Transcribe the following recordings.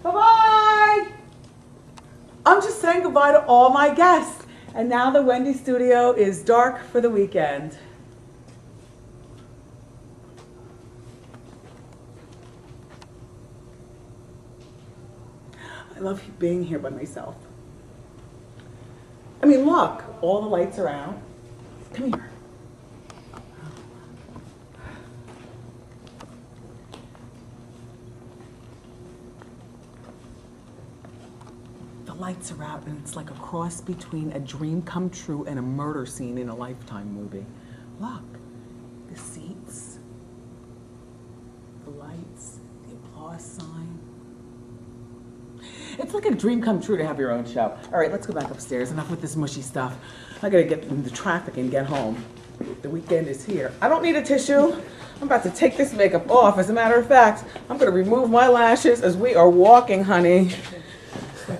Bye-bye. I'm just saying goodbye to all my guests. And now the Wendy studio is dark for the weekend. I love being here by myself. I mean, look, all the lights are out. Come here. The lights are out, and it's like a cross between a dream come true and a murder scene in a Lifetime movie. Look, the seats, the lights, the applause sign. It's like a dream come true to have your own show. All right, let's go back upstairs. Enough with this mushy stuff. I gotta get into traffic and get home. The weekend is here. I don't need a tissue. I'm about to take this makeup off. As a matter of fact, I'm gonna remove my lashes as we are walking, honey.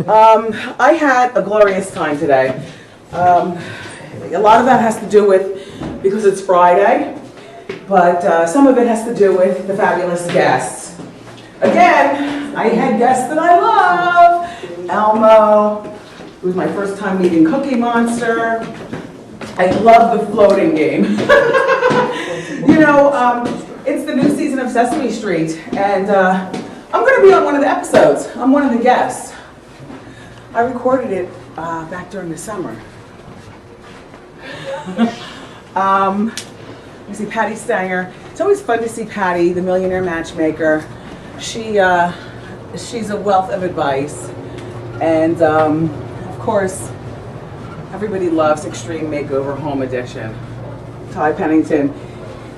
I had a glorious time today. A lot of that has to do with, because it's Friday, but some of it has to do with the fabulous guests. Again, I had guests that I love. Elmo, it was my first time meeting Cookie Monster. I love the floating game. You know, it's the new season of Sesame Street, and I'm going to be on one of the episodes. I'm one of the guests. I recorded it back during the summer. You see Patty Stanger. It's always fun to see Patty, the millionaire matchmaker. She's a wealth of advice, and of course, everybody loves Extreme Makeover Home Edition. Ty Pennington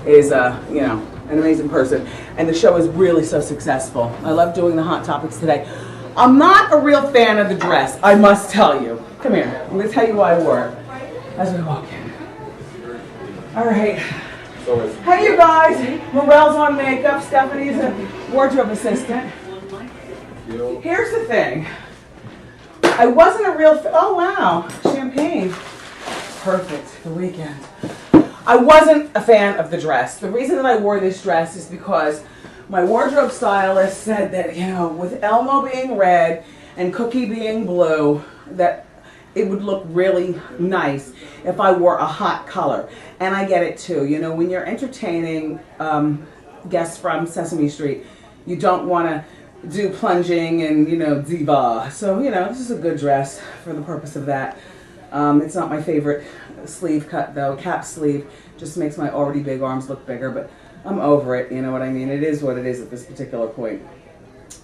is, you know, an amazing person, and the show is really so successful. I love doing the hot topics today. I'm not a real fan of the dress, I must tell you. Come here, I'm going to tell you why I wore it as we walk in. All right. Hey, you guys. Morel's on makeup. Stephanie's a wardrobe assistant. Here's the thing. I wasn't a real oh wow, champagne. Perfect, the weekend. I wasn't a fan of the dress. The reason that I wore this dress is because my wardrobe stylist said that, you know, with Elmo being red and Cookie being blue, that it would look really nice if I wore a hot color. And I get it too. You know, when you're entertaining guests from Sesame Street, you don't want to do plunging and, you know, diva. So, you know, this is a good dress for the purpose of that. It's not my favorite sleeve cut though. Cap sleeve just makes my already big arms look bigger, but I'm over it, you know what I mean? It is what it is at this particular point.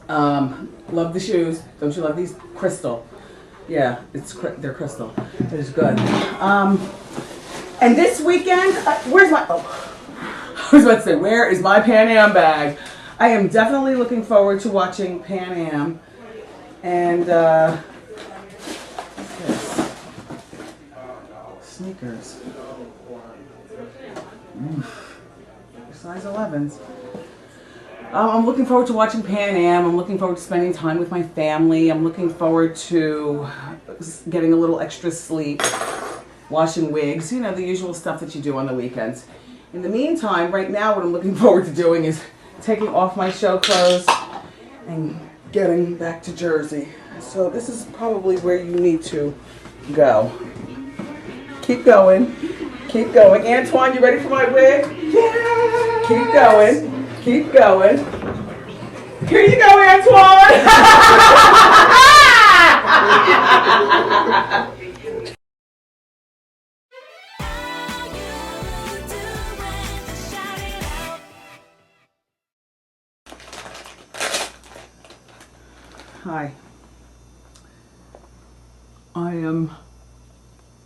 Love the shoes. Don't you love these? Crystal. Yeah, they're crystal. It is good. And this weekend, where's my, I was about to say, where is my Pan Am bag? I am definitely looking forward to watching Pan Am. And, what's this? Sneakers. Size 11s. I'm looking forward to watching Pan Am. I'm looking forward to spending time with my family. I'm looking forward to getting a little extra sleep, washing wigs, you know, the usual stuff that you do on the weekends. In the meantime, right now, what I'm looking forward to doing is taking off my show clothes and getting back to Jersey. So this is probably where you need to go. Keep going. Keep going. Antoine, you ready for my wig? Yeah! Keep going. Keep going. Here you go, Antoine! Hi. I am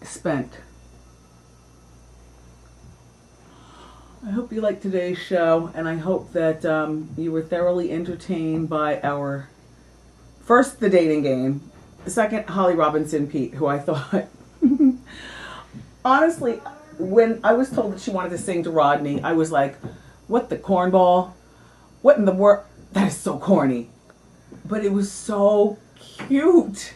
spent. I hope you liked today's show, and I hope that you were thoroughly entertained by our first, the dating game, second, Holly Robinson Pete, who I thought, honestly, when I was told that she wanted to sing to Rodney, I was like, what the cornball? What in the world? That is so corny. But it was so cute.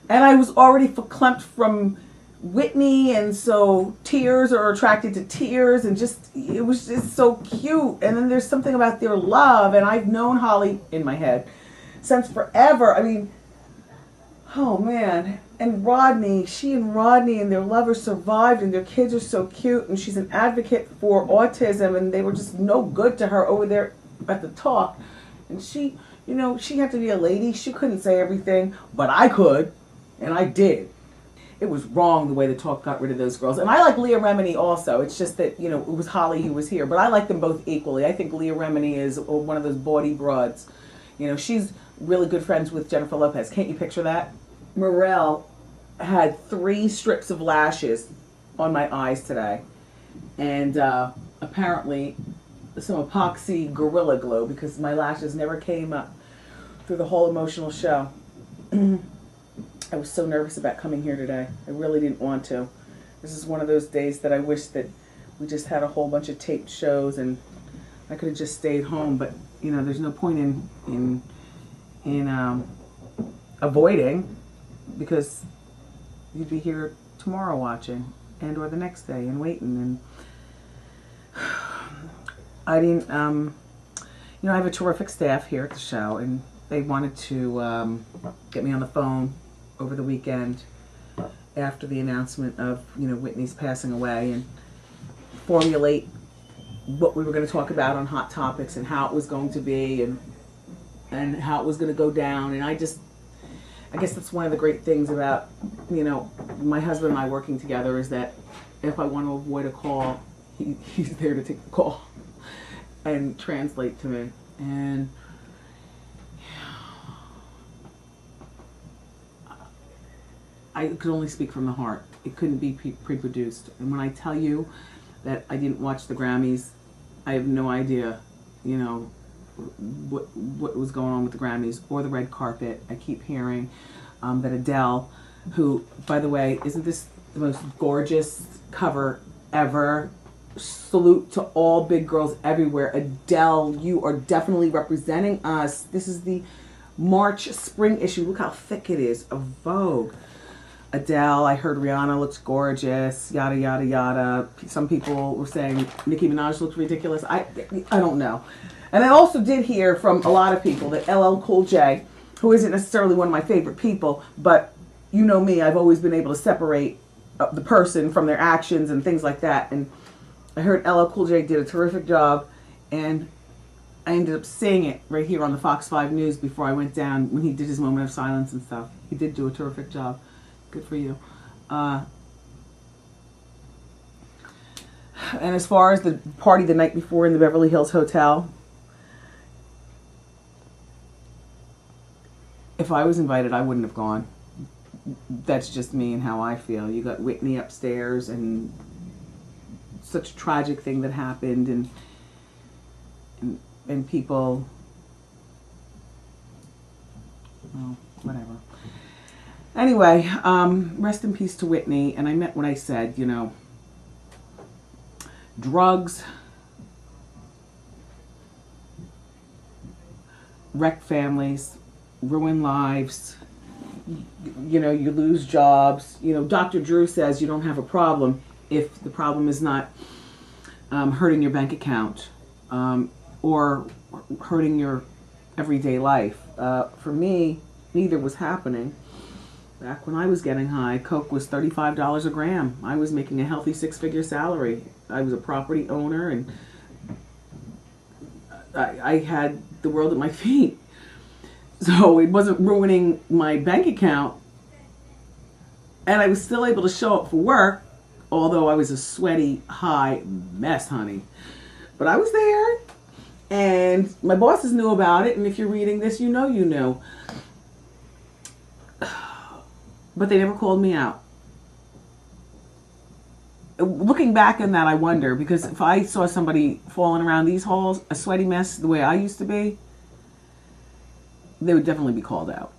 And I was already verklempt from Whitney, and so tears are attracted to tears, and just, it was just so cute. And then there's something about their love, and I've known Holly in my head since forever. I mean, oh man. And Rodney, she and Rodney and their lover survived, and their kids are so cute, and she's an advocate for autism, and they were just no good to her over there at the talk. And she, you know, she had to be a lady. She couldn't say everything, but I could, and I did. It was wrong the way the talk got rid of those girls. And I like Leah Remini also. It's just that, you know, it was Holly who was here, but I like them both equally. I think Leah Remini is one of those bawdy broads. You know, she's really good friends with Jennifer Lopez. Can't you picture that? Morel had 3 strips of lashes on my eyes today, and apparently some epoxy Gorilla Glue, because my lashes never came up through the whole emotional show. I was so nervous about coming here today. I really didn't want to. This is one of those days that I wish that we just had a whole bunch of taped shows and I could have just stayed home, but you know, there's no point in avoiding, because you'd be here tomorrow watching, and or the next day, and waiting. And I didn't, you know, I have a terrific staff here at the show, and they wanted to get me on the phone over the weekend after the announcement of, you know, Whitney's passing away, and formulate what we were going to talk about on Hot Topics and how it was going to be, and how it was going to go down. And I guess that's one of the great things about, you know, my husband and I working together, is that if I want to avoid a call, he's there to take the call and translate to me. And I could only speak from the heart. It couldn't be pre-produced. And when I tell you that I didn't watch the Grammys, I have no idea, you know, what was going on with the Grammys or the red carpet. I keep hearing that Adele, who, by the way, isn't this the most gorgeous cover ever? Salute to all big girls everywhere. Adele, you are definitely representing us. This is the March spring issue. Look how thick it is of Vogue. Adele, I heard Rihanna looks gorgeous, yada, yada, yada. Some people were saying Nicki Minaj looks ridiculous. I don't know. And I also did hear from a lot of people that LL Cool J, who isn't necessarily one of my favorite people, but you know me, I've always been able to separate the person from their actions and things like that. And I heard LL Cool J did a terrific job, and I ended up saying it right here on the Fox 5 News before I went down when he did his moment of silence and stuff. He did do a terrific job. Good for you. And as far as the party the night before in the Beverly Hills Hotel, if I was invited, I wouldn't have gone. That's just me and how I feel. You got Whitney upstairs, and such a tragic thing that happened, and people, well, whatever. Anyway, rest in peace to Whitney. And I meant what I said, you know, drugs wreck families, ruin lives, you know, you lose jobs. You know, Dr. Drew says you don't have a problem if the problem is not hurting your bank account or hurting your everyday life. For me, neither was happening. Back when I was getting high, Coke was $35 a gram. I was making a healthy 6-figure salary. I was a property owner, and I had the world at my feet. So it wasn't ruining my bank account. And I was still able to show up for work, although I was a sweaty, high mess, honey. But I was there, and my bosses knew about it, and if you're reading this, you know you knew. But they never called me out. Looking back on that, I wonder, because if I saw somebody falling around these halls, a sweaty mess, the way I used to be, they would definitely be called out.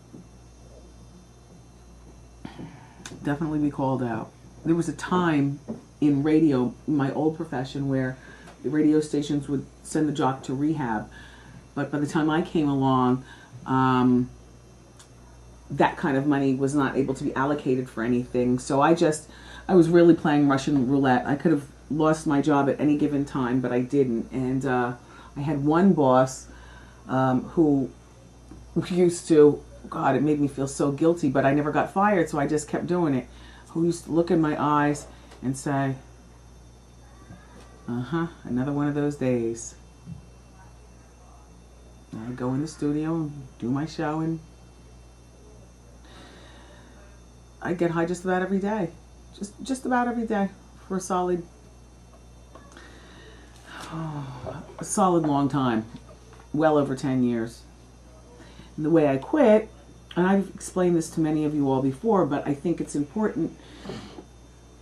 Definitely be called out. There was a time in radio, my old profession, where the radio stations would send the jock to rehab. But by the time I came along, that kind of money was not able to be allocated for anything. So I was really playing Russian roulette. I could have lost my job at any given time, but I didn't. And I had one boss who used to, God, it made me feel so guilty, but I never got fired, so I just kept doing it. Who used to look in my eyes and say, another one of those days. I'd go in the studio and do my show, and I'd get high just about every day. Just about every day for a solid long time. Well over 10 years. And the way I quit, and I've explained this to many of you all before, but I think it's important,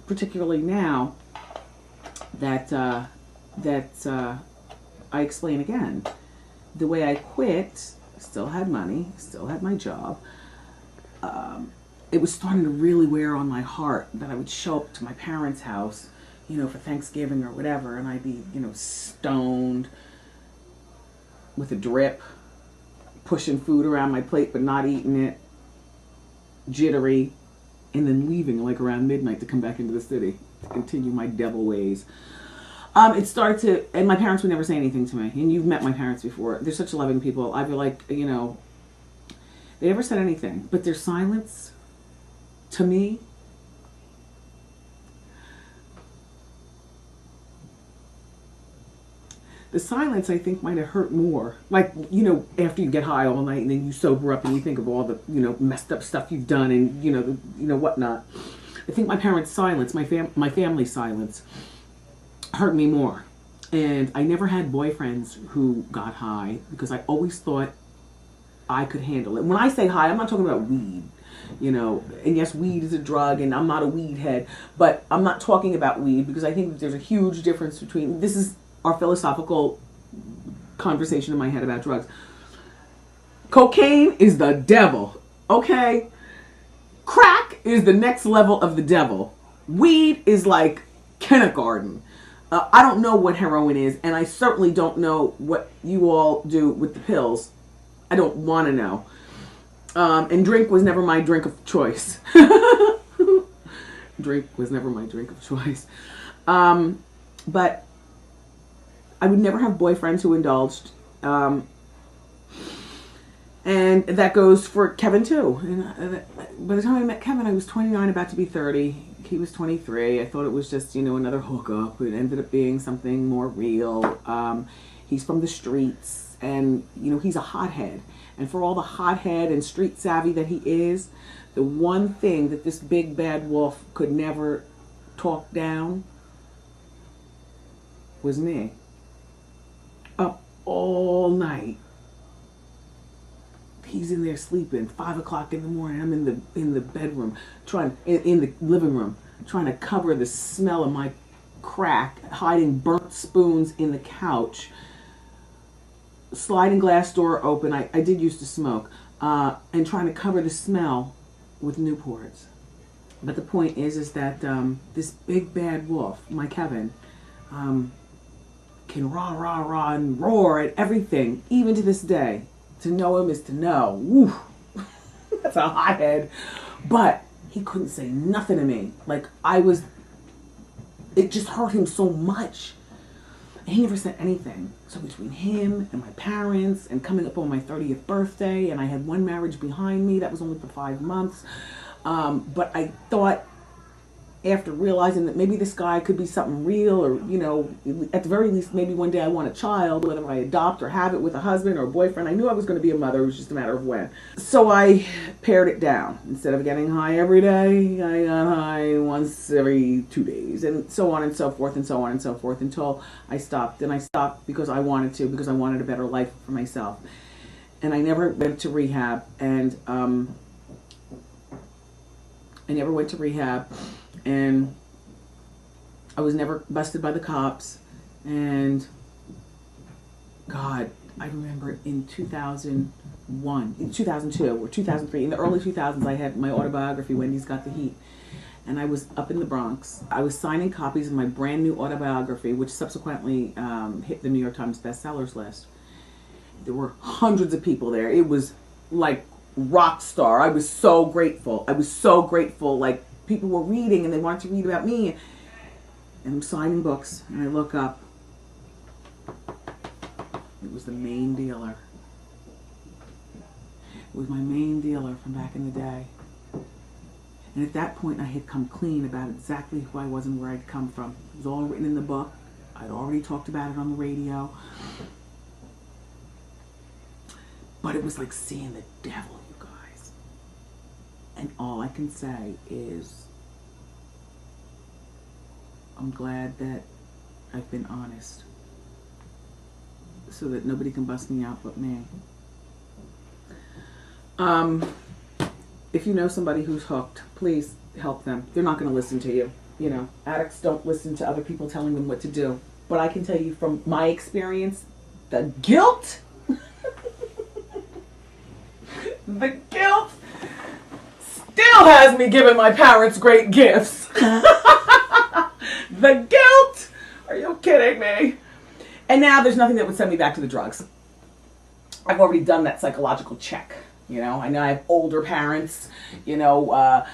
particularly now, that I explain again. The way I quit, still had money, still had my job. It was starting to really wear on my heart that I would show up to my parents' house, for Thanksgiving or whatever, and I'd be, stoned with a drip, pushing food around my plate but not eating it, jittery, and then leaving like around midnight to come back into the city to continue my devil ways. It started to, and my parents would never say anything to me. And you've met my parents before. They're such loving people. I feel like, they never said anything. But their silence, to me, the silence, I think, might have hurt more. Like, after you get high all night and then you sober up and you think of all the, messed up stuff you've done and, whatnot. I think my parents' silence, my family's silence, hurt me more. And I never had boyfriends who got high because I always thought I could handle it. When I say high, I'm not talking about weed, and yes, weed is a drug and I'm not a weed head, but I'm not talking about weed because I think that there's a huge difference between, this is our philosophical conversation in my head about drugs. Cocaine is the devil, okay? Crack is the next level of the devil. Weed is like kindergarten. I don't know what heroin is, and I certainly don't know what you all do with the pills. I don't want to know. And drink was never my drink of choice. Drink was never my drink of choice. But I would never have boyfriends who indulged. And that goes for Kevin too. And by the time I met Kevin, I was 29, about to be 30. He was 23. I thought it was just, another hookup. It ended up being something more real. He's from the streets, and, he's a hothead. And for all the hothead and street savvy that he is, the one thing that this big bad wolf could never talk down was me. Up all night. He's in there sleeping, 5 o'clock in the morning. I'm in the bedroom, in the living room, trying to cover the smell of my crack, hiding burnt spoons in the couch, sliding glass door open. I did used to smoke, and trying to cover the smell with Newports. But the point is that this big bad wolf, my Kevin, can rah and roar at everything, even to this day. To know him is to know. Woo. That's a hothead. But he couldn't say nothing to me. Like, it just hurt him so much. And he never said anything. So between him and my parents and coming up on my 30th birthday, and I had one marriage behind me, that was only for 5 months. But I thought, after realizing that maybe this guy could be something real, or, at the very least, maybe one day I want a child, whether I adopt or have it with a husband or a boyfriend. I knew I was going to be a mother. It was just a matter of when. So I pared it down. Instead of getting high every day, I got high once every 2 days, and so on and so forth, and so on and so forth, until I stopped. And I stopped because I wanted to, because I wanted a better life for myself. And I never went to rehab, and I never went to rehab. And I was never busted by the cops. And God, I remember in 2001, in 2002 or 2003, in the early 2000s, I had my autobiography, Wendy's Got the Heat. And I was up in the Bronx. I was signing copies of my brand new autobiography, which subsequently hit the New York Times bestsellers list. There were hundreds of people there. It was like rock star. I was so grateful. Like, people were reading and they wanted to read about me. And I'm signing books, and I look up. It was the main dealer. It was my main dealer from back in the day. And at that point, I had come clean about exactly who I was and where I'd come from. It was all written in the book. I'd already talked about it on the radio. But it was like seeing the devil, you guys. And all I can say is, I'm glad that I've been honest, so that nobody can bust me out but me. If you know somebody who's hooked, please help them. They're not going to listen to you. You know, addicts don't listen to other people telling them what to do. But I can tell you from my experience, the guilt, the guilt still has me giving my parents great gifts. The guilt? Are you kidding me? And now there's nothing that would send me back to the drugs. I've already done that psychological check. You know, I have older parents. You know,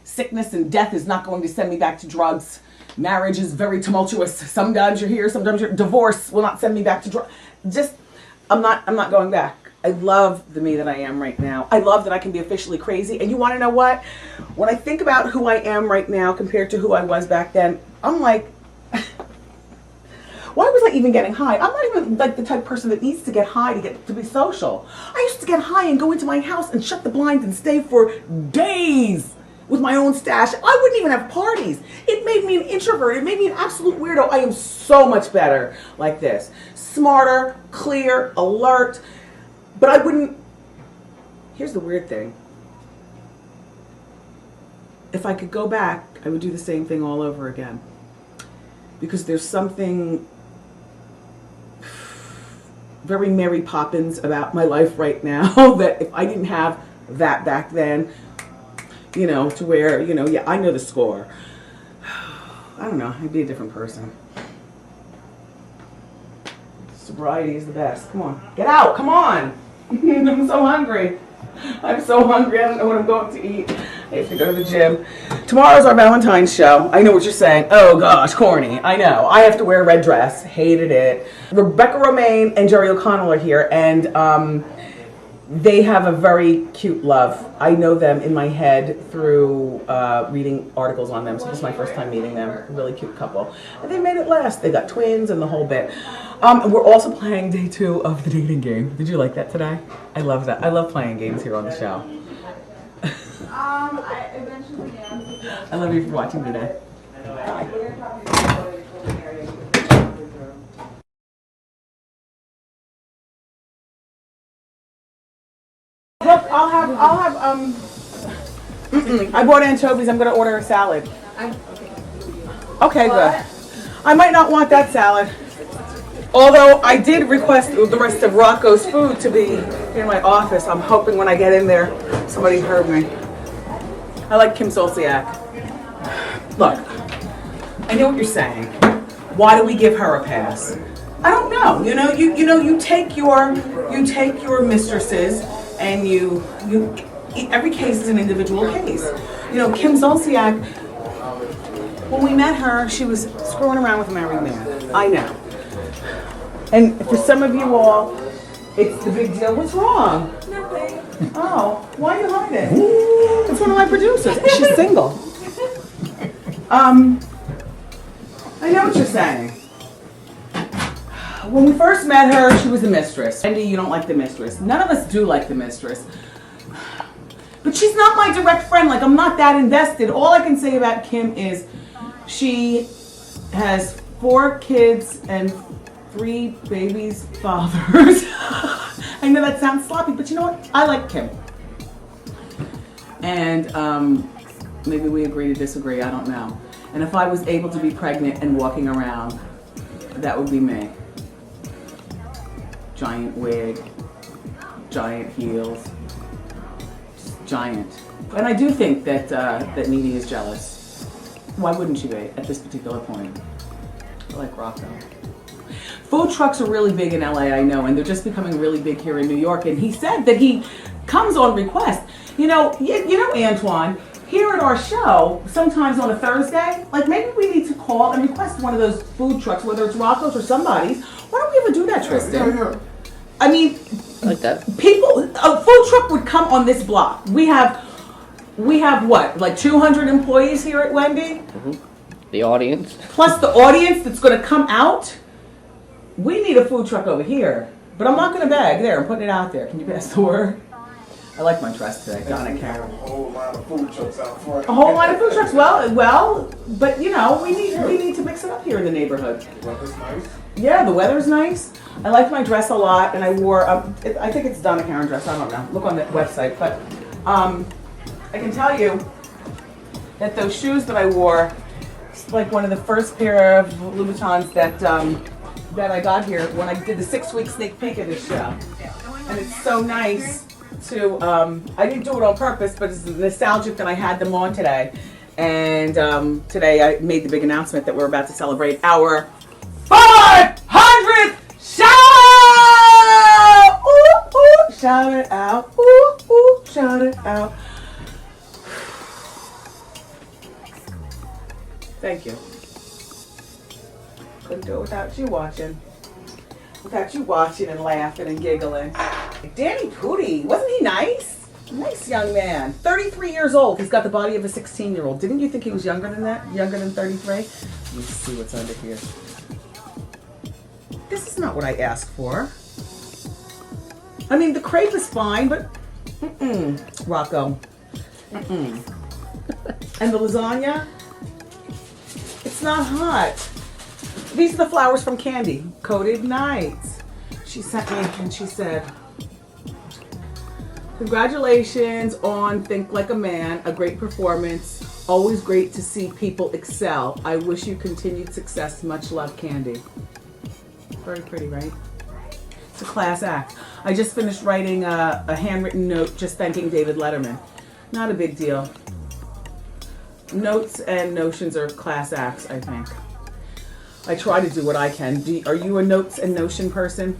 sickness and death is not going to send me back to drugs. Marriage is very tumultuous. Sometimes you're here, sometimes you're. Divorce will not send me back to drugs. I'm not going back. I love the me that I am right now. I love that I can be officially crazy. And you want to know what? When I think about who I am right now compared to who I was back then, I'm like, why was I even getting high? I'm not even like the type of person that needs to get high to be social. I used to get high and go into my house and shut the blinds and stay for days with my own stash. I wouldn't even have parties. It made me an introvert. It made me an absolute weirdo. I am so much better like this. Smarter, clear, alert. But I wouldn't. Here's the weird thing. If I could go back, I would do the same thing all over again. Because there's something very Mary Poppins about my life right now that if I didn't have that back then, you know, to where, you know, yeah, I know the score. I don't know, I'd be a different person. Sobriety is the best. Come on, get out, come on. I'm so hungry. I'm so hungry. I don't know what I'm going to eat. I have to go to the gym. Tomorrow's our Valentine's show. I know what you're saying. Oh gosh, corny. I know. I have to wear a red dress. Hated it. Rebecca Romaine and Jerry O'Connell are here, and they have a very cute love. I know them in my head through reading articles on them. So this is my first time meeting them. A really cute couple. And they made it last. They got twins and the whole bit. We're also playing day 2 of the dating game. Did you like that today? I love that. I love playing games here on the show. I eventually am. I love you for watching today. Bye. Look, I'll have I bought anchovies. I'm gonna order a salad. Okay, good. I might not want that salad. Although I did request the rest of Rocco's food to be in my office. I'm hoping when I get in there, somebody heard me. I like Kim Solciak. Look, I know what you're saying. Why do we give her a pass? I don't know. You take your mistresses and you every case is an individual case. You know, Kim Zolciak, when we met her, she was screwing around with a married man. I know. And for some of you all, it's the big deal. What's wrong? Nothing. Oh, why are you hiding? It's one of my producers. She's single. I know what you're saying. When we first met her, she was a mistress. Wendy, you don't like the mistress. None of us do like the mistress. But she's not my direct friend. Like, I'm not that invested. All I can say about Kim is she has 4 kids and 3 babies' fathers. I know that sounds sloppy, but you know what? I like Kim. And maybe we agree to disagree. I don't know. And if I was able to be pregnant and walking around, that would be me. Giant wig, giant heels, just giant. And I do think that that Nene is jealous. Why wouldn't you be at this particular point? I like Rocco. Food trucks are really big in LA, I know, and they're just becoming really big here in New York. And he said that he comes on request. You know, Antoine, here at our show, sometimes on a Thursday, like maybe we need to call and request one of those food trucks, whether it's Rocco's or somebody's. Why don't we ever do that, Tristan? Yeah. I mean, Like that. people, a food truck would come on this block. We have what, like 200 employees here at Wendy? Mm-hmm. The audience. Plus the audience that's going to come out. We need a food truck over here. But I'm not going to beg. There, I'm putting it out there. Can you pass the word? I like my dress today, Donna Karen. A whole lot of food trucks out front. A whole lot of food trucks. Well, but you know, we need to mix it up here in the neighborhood. The weather's nice. Yeah, the weather's nice. I like my dress a lot, and I wore. I think it's Donna Karen dress. I don't know. Look on the website, but I can tell you that those shoes that I wore, it's like one of the first pair of Louboutins that I got here when I did the 6-week sneak peek of this show, and it's so nice. I didn't do it on purpose, but it's nostalgic that I had them on today. And today I made the big announcement that we're about to celebrate our 500th show! Ooh, ooh, shout it out. Ooh, ooh, shout it out. Thank you. Couldn't do it without you watching. Without you watching and laughing and giggling. Danny Pooty, wasn't he nice? Nice young man. 33 years old. He's got the body of a 16-year-old. Didn't you think he was younger than that? Younger than 33? Let me see what's under here. This is not what I asked for. I mean, the crepe is fine, but Rocco. And the lasagna, it's not hot. These are the flowers from Candy. Coated Nights. She sent me and she said, congratulations on Think Like a Man, a great performance. Always great to see people excel. I wish you continued success. Much love, Candy. Very pretty, right? It's a class act. I just finished writing a handwritten note just thanking David Letterman. Not a big deal. Notes and notions are class acts, I think. I try to do what I can. Are you a notes and notion person?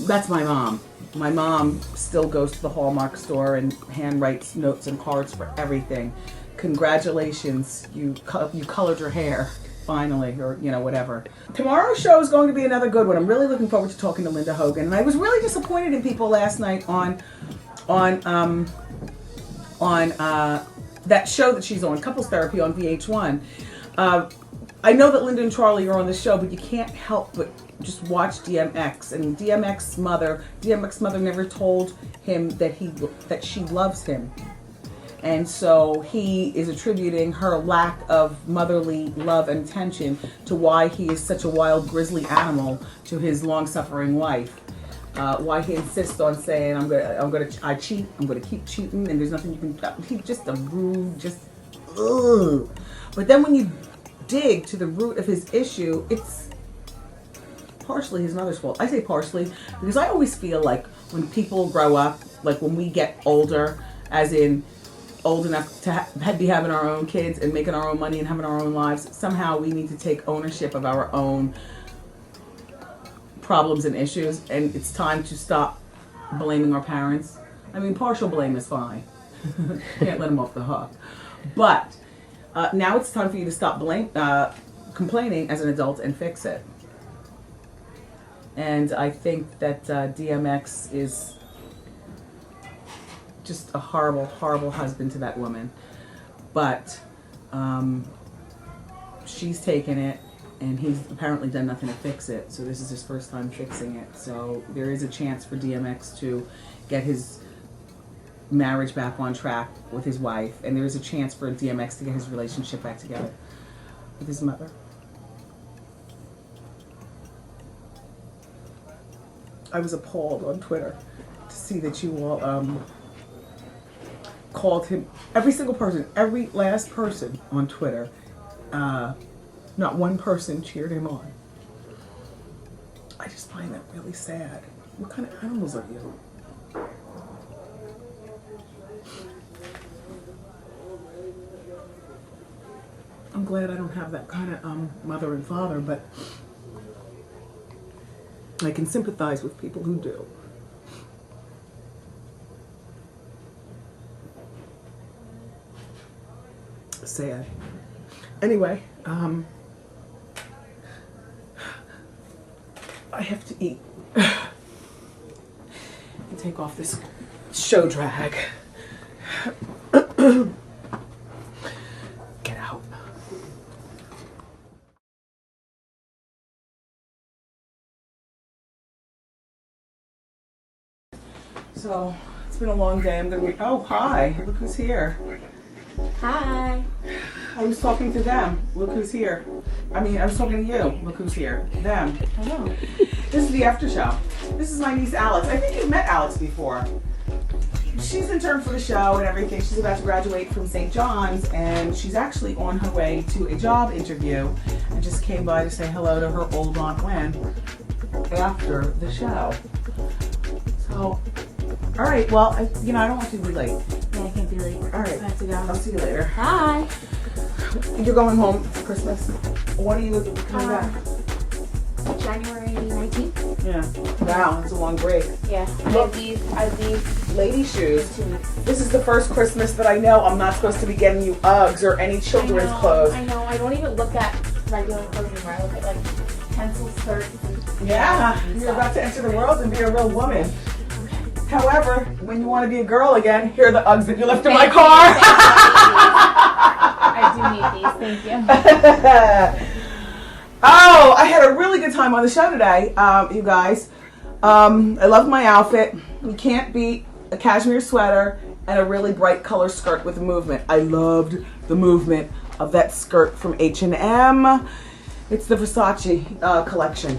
That's my mom. My mom still goes to the Hallmark store and hand writes notes and cards for everything. Congratulations, you colored your hair finally, or you know, whatever. Tomorrow's show is going to be another good one. I'm really looking forward to talking to Linda Hogan, and I was really disappointed in people last night on that show that she's on, Couples Therapy on VH1. I know that Linda and Charlie are on the show, but you can't help but just watch DMX. And DMX's mother never told him that she loves him. And so he is attributing her lack of motherly love and attention to why he is such a wild, grisly animal to his long-suffering wife. Why he insists on saying, I cheat, I'm gonna keep cheating, and there's nothing you can. He's just a rude, just ugh. But then when you dig to the root of his issue, it's partially his mother's fault. I say partially because I always feel like when people grow up, like when we get older, as in old enough to be having our own kids and making our own money and having our own lives, somehow we need to take ownership of our own problems and issues, and it's time to stop blaming our parents. I mean, partial blame is fine. Can't let them off the hook. But now it's time for you to stop complaining as an adult and fix it. And I think that DMX is just a horrible, horrible husband to that woman. But she's taken it, and he's apparently done nothing to fix it. So this is his first time fixing it. So there is a chance for DMX to get his marriage back on track with his wife, and there is a chance for DMX to get his relationship back together with his mother. I was appalled on Twitter to see that you all called him, every single person, every last person on Twitter, not one person cheered him on. I just find that really sad. What kind of animals are you? I'm glad I don't have that kind of mother and father, but I can sympathize with people who do. Sad. Anyway, I have to eat. take off this show drag. Get out. So, it's been a long day. I'm gonna be, oh, hi, look who's here. Hi. I was talking to them. Look who's here. I mean, I was talking to you. Look who's here. Them. Hello. This is the after show. This is my niece Alex. I think you've met Alex before. She's intern for the show and everything. She's about to graduate from St. John's, and she's actually on her way to a job interview and just came by to say hello to her old Aunt Wen after the show. So, all right, well, I don't want you to be late. Yeah, I can't be late. All right. I have to go. I'll see you later. Hi. You're going home for Christmas? When are you coming back? January 19th? Yeah. Wow, it's a long break. Yeah. I leave Lady shoes. 2 weeks. This is the first Christmas that I know I'm not supposed to be getting you Uggs or any children's clothes. I know. I don't even look at regular clothes anymore. I look at like pencil skirts and Yeah, you're about to enter the world and be a real woman. However, when you want to be a girl again, here are the Uggs that you left in my car. I do need these. Thank you. Oh, I had a really good time on the show today, you guys. I loved my outfit. You can't beat a cashmere sweater and a really bright color skirt with a movement. I loved the movement of that skirt from H&M. It's the Versace collection,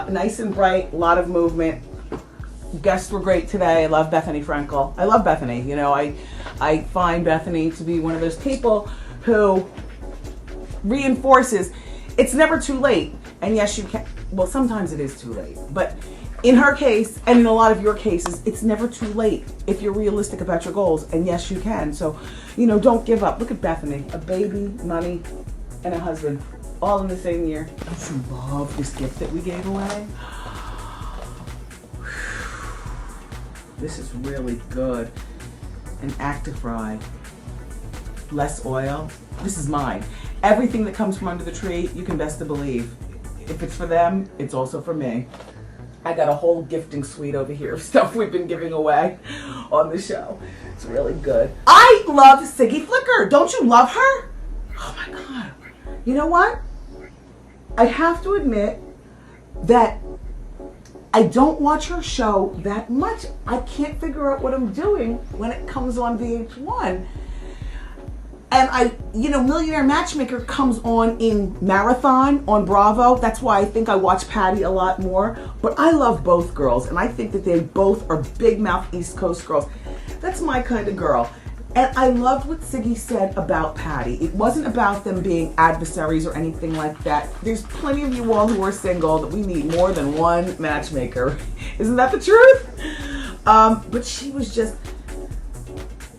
nice and bright, a lot of movement. Guests were great today. I love Bethany Frankel. I love Bethany. I find Bethany to be one of those people who reinforces it's never too late. And yes, you can. Well, sometimes it is too late. But in her case, and in a lot of your cases, it's never too late if you're realistic about your goals. And yes, you can. So, don't give up. Look at Bethany. A baby, money, and a husband. All in the same year. Don't you love this gift that we gave away? This is really good. An Actifry. Less oil. This is mine. Everything that comes from under the tree, you can best to believe. If it's for them, it's also for me. I got a whole gifting suite over here of stuff we've been giving away on the show. It's really good. I love Siggy Flicker. Don't you love her? Oh my God. You know what? I have to admit that I don't watch her show that much. I can't figure out what I'm doing when it comes on VH1. And Millionaire Matchmaker comes on in marathon on Bravo. That's why I think I watch Patty a lot more. But I love both girls, and I think that they both are big mouth East Coast girls. That's my kind of girl. And I loved what Siggy said about Patty. It wasn't about them being adversaries or anything like that. There's plenty of you all who are single that we need more than one matchmaker. Isn't that the truth? But she was just,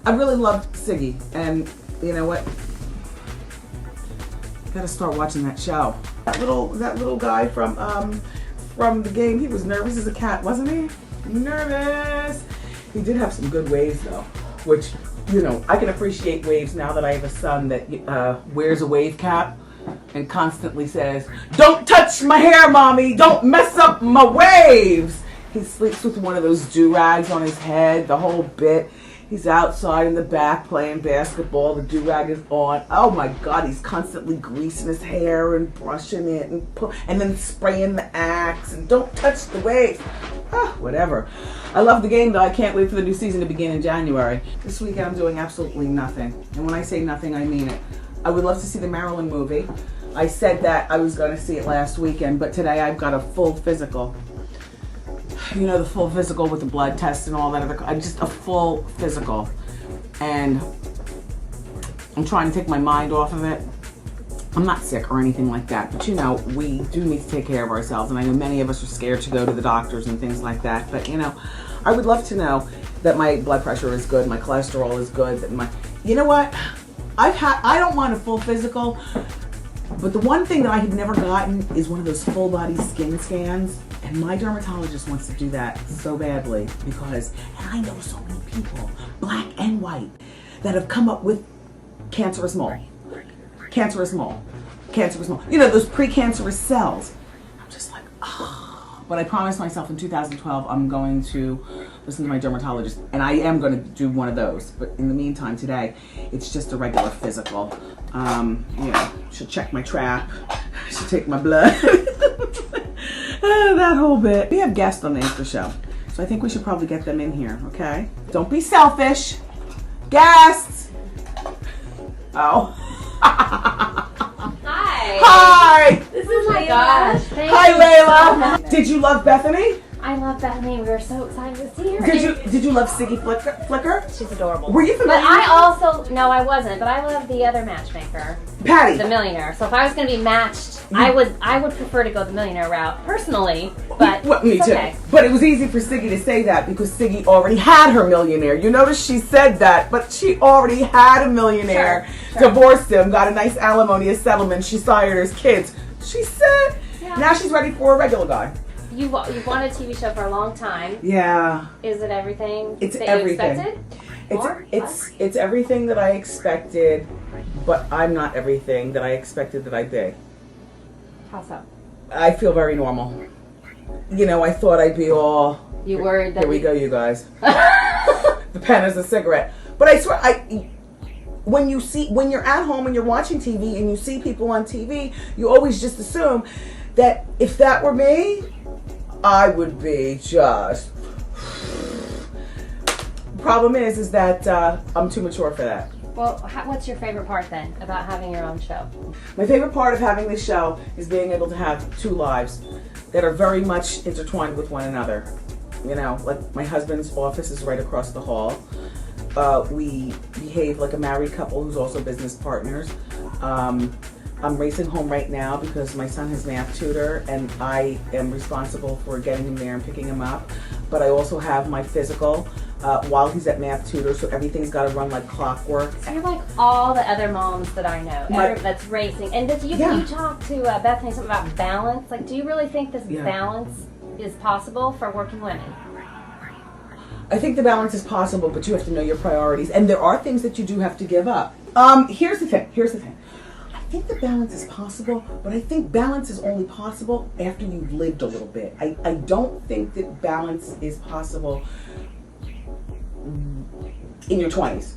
I really loved Siggy. And you know what? Gotta start watching that show. That little guy from the game, he was nervous as a cat, wasn't he? Nervous. He did have some good waves though, which, I can appreciate waves now that I have a son that wears a wave cap and constantly says, "Don't touch my hair, mommy, don't mess up my waves." He sleeps with one of those do-rags on his head, the whole bit. He's outside in the back playing basketball. The do-rag is on. Oh my God, he's constantly greasing his hair and brushing it and then spraying the axe and don't touch the waves. Whatever. I love the game though. I can't wait for the new season to begin in January. This weekend I'm doing absolutely nothing. And when I say nothing, I mean it. I would love to see the Maryland movie. I said that I was going to see it last weekend, but today I've got a full physical. The full physical with the blood test and all that just a full physical. And I'm trying to take my mind off of it. I'm not sick or anything like that, but we do need to take care of ourselves. And I know many of us are scared to go to the doctors and things like that. But I would love to know that my blood pressure is good, my cholesterol is good, that you know what? I don't want a full physical, but the one thing that I have never gotten is one of those full body skin scans. And my dermatologist wants to do that so badly because, and I know so many people, black and white, that have come up with cancerous mole. Cancerous mole. Cancerous mole. Those precancerous cells. I'm just like, oh. But I promised myself in 2012 I'm going to listen to my dermatologist, and I am going to do one of those. But in the meantime, today, it's just a regular physical. She'll check my trap. She'll take my blood. That whole bit. We have guests on the after show, so I think we should probably get them in here, okay? Don't be selfish. Guests! Oh. Hi. Hi! This is my gosh. Thank Hi, you Layla. so much. Did you love Bethany? I love Bethany. We were so excited to see her. Did you love Siggy Flicker? She's adorable. Were you familiar? But I also, no, I wasn't. But I love the other matchmaker, Patty. the millionaire. So if I was going to be matched, I would prefer to go the millionaire route personally. But Well, me it's too. okay. But it was easy for Siggy to say that because Siggy already had her millionaire. You notice she said that, but she already had a millionaire. Sure. Divorced him, got a nice alimony settlement. She sired his kids. She said, now she's ready for a regular guy. You've wanted a TV show for a long time. Yeah. Is it everything It's that everything. you expected? It's everything that I expected, but I'm not everything that I expected that I'd be. How so? I feel very normal. I thought I'd be all. You worried that Here we go, you guys. The pen is a cigarette. But I swear, when you're at home and you're watching TV and you see people on TV, you always just assume that if that were me, I would be just. Problem is that I'm too mature for that. Well, what's your favorite part then about having your own show? My favorite part of having this show is being able to have two lives that are very much intertwined with one another. Like my husband's office is right across the hall. We behave like a married couple who's also business partners. I'm racing home right now because my son has math tutor and I am responsible for getting him there and picking him up. But I also have my physical while he's at math tutor, so everything's got to run like clockwork. So you're like all the other moms that I know that's racing. And you talk to Bethany something about balance. Like, do you really think this balance is possible for working women? I think the balance is possible, but you have to know your priorities. And there are things that you do have to give up. Here's the thing. I think the balance is possible, but I think balance is only possible after you've lived a little bit. I don't think that balance is possible in your 20s.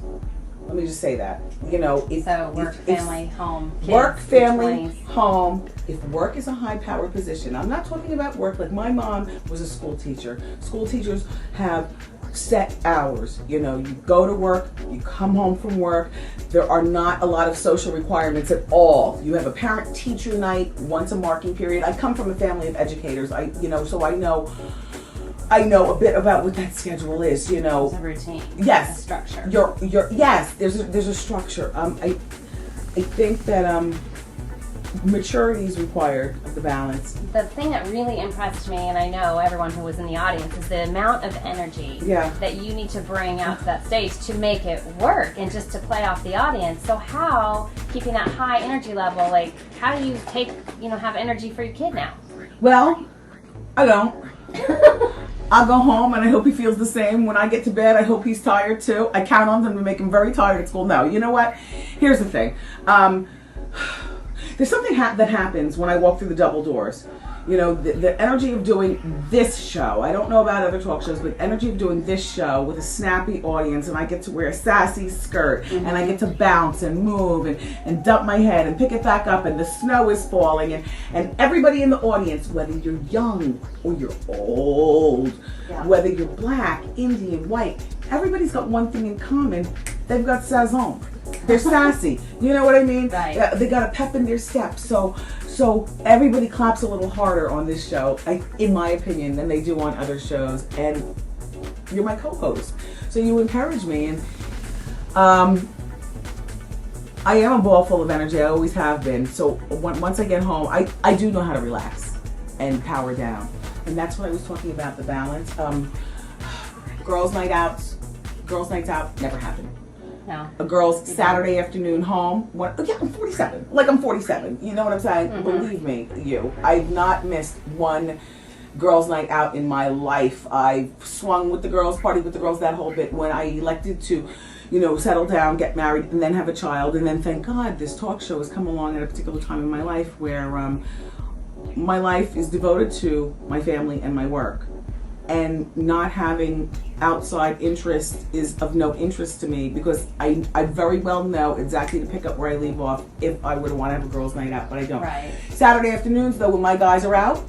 Let me just say that. So work, family, home, kids, work, family, 20s. home. If work is a high-powered position, I'm not talking about work like my mom was a school teacher. School teachers have set hours. You go to work, you come home from work. There are not a lot of social requirements at all. You have a parent-teacher night once a marking period. I come from a family of educators. So I know a bit about what that schedule is. There's a routine. Yes. A structure. Yes. There's a structure. I think that maturity is required of the balance. The thing that really impressed me, and I know everyone who was in the audience, is the amount of energy that you need to bring out to that stage to make it work and just to play off the audience. So how, keeping that high energy level, like how do you have energy for your kid now? Well, I don't. I'll go home and I hope he feels the same. When I get to bed, I hope he's tired too. I count on them to make him very tired at school. No, you know what? Here's the thing. There's something that happens when I walk through the double doors. The energy of doing this show. I don't know about other talk shows, but energy of doing this show with a snappy audience, and I get to wear a sassy skirt, and I get to bounce and move and dump my head and pick it back up, and the snow is falling, and everybody in the audience, whether you're young or you're old, whether you're black, Indian, white, everybody's got one thing in common. They've got sazon. They're sassy. You know what I mean? Right. They got a pep in their step. So everybody claps a little harder on this show, in my opinion, than they do on other shows. And you're my co-host, so you encourage me. And I am a ball full of energy. I always have been. So once I get home, I do know how to relax and power down. And that's what I was talking about, the balance. Girls' nights out never happen. No. A girl's Saturday afternoon home. I'm 47. I'm 47. You know what I'm saying? Mm-hmm. Believe me, I've not missed one girls' night out in my life. I've swung with the girls, partied with the girls, that whole bit. When I elected to, settle down, get married, and then have a child, and then thank God this talk show has come along at a particular time in my life where my life is devoted to my family and my work. and not having outside interest is of no interest to me, because I very well know exactly to pick up where I leave off if I were to want to have a girls' night out, but I don't. Right. Saturday afternoons, though, when my guys are out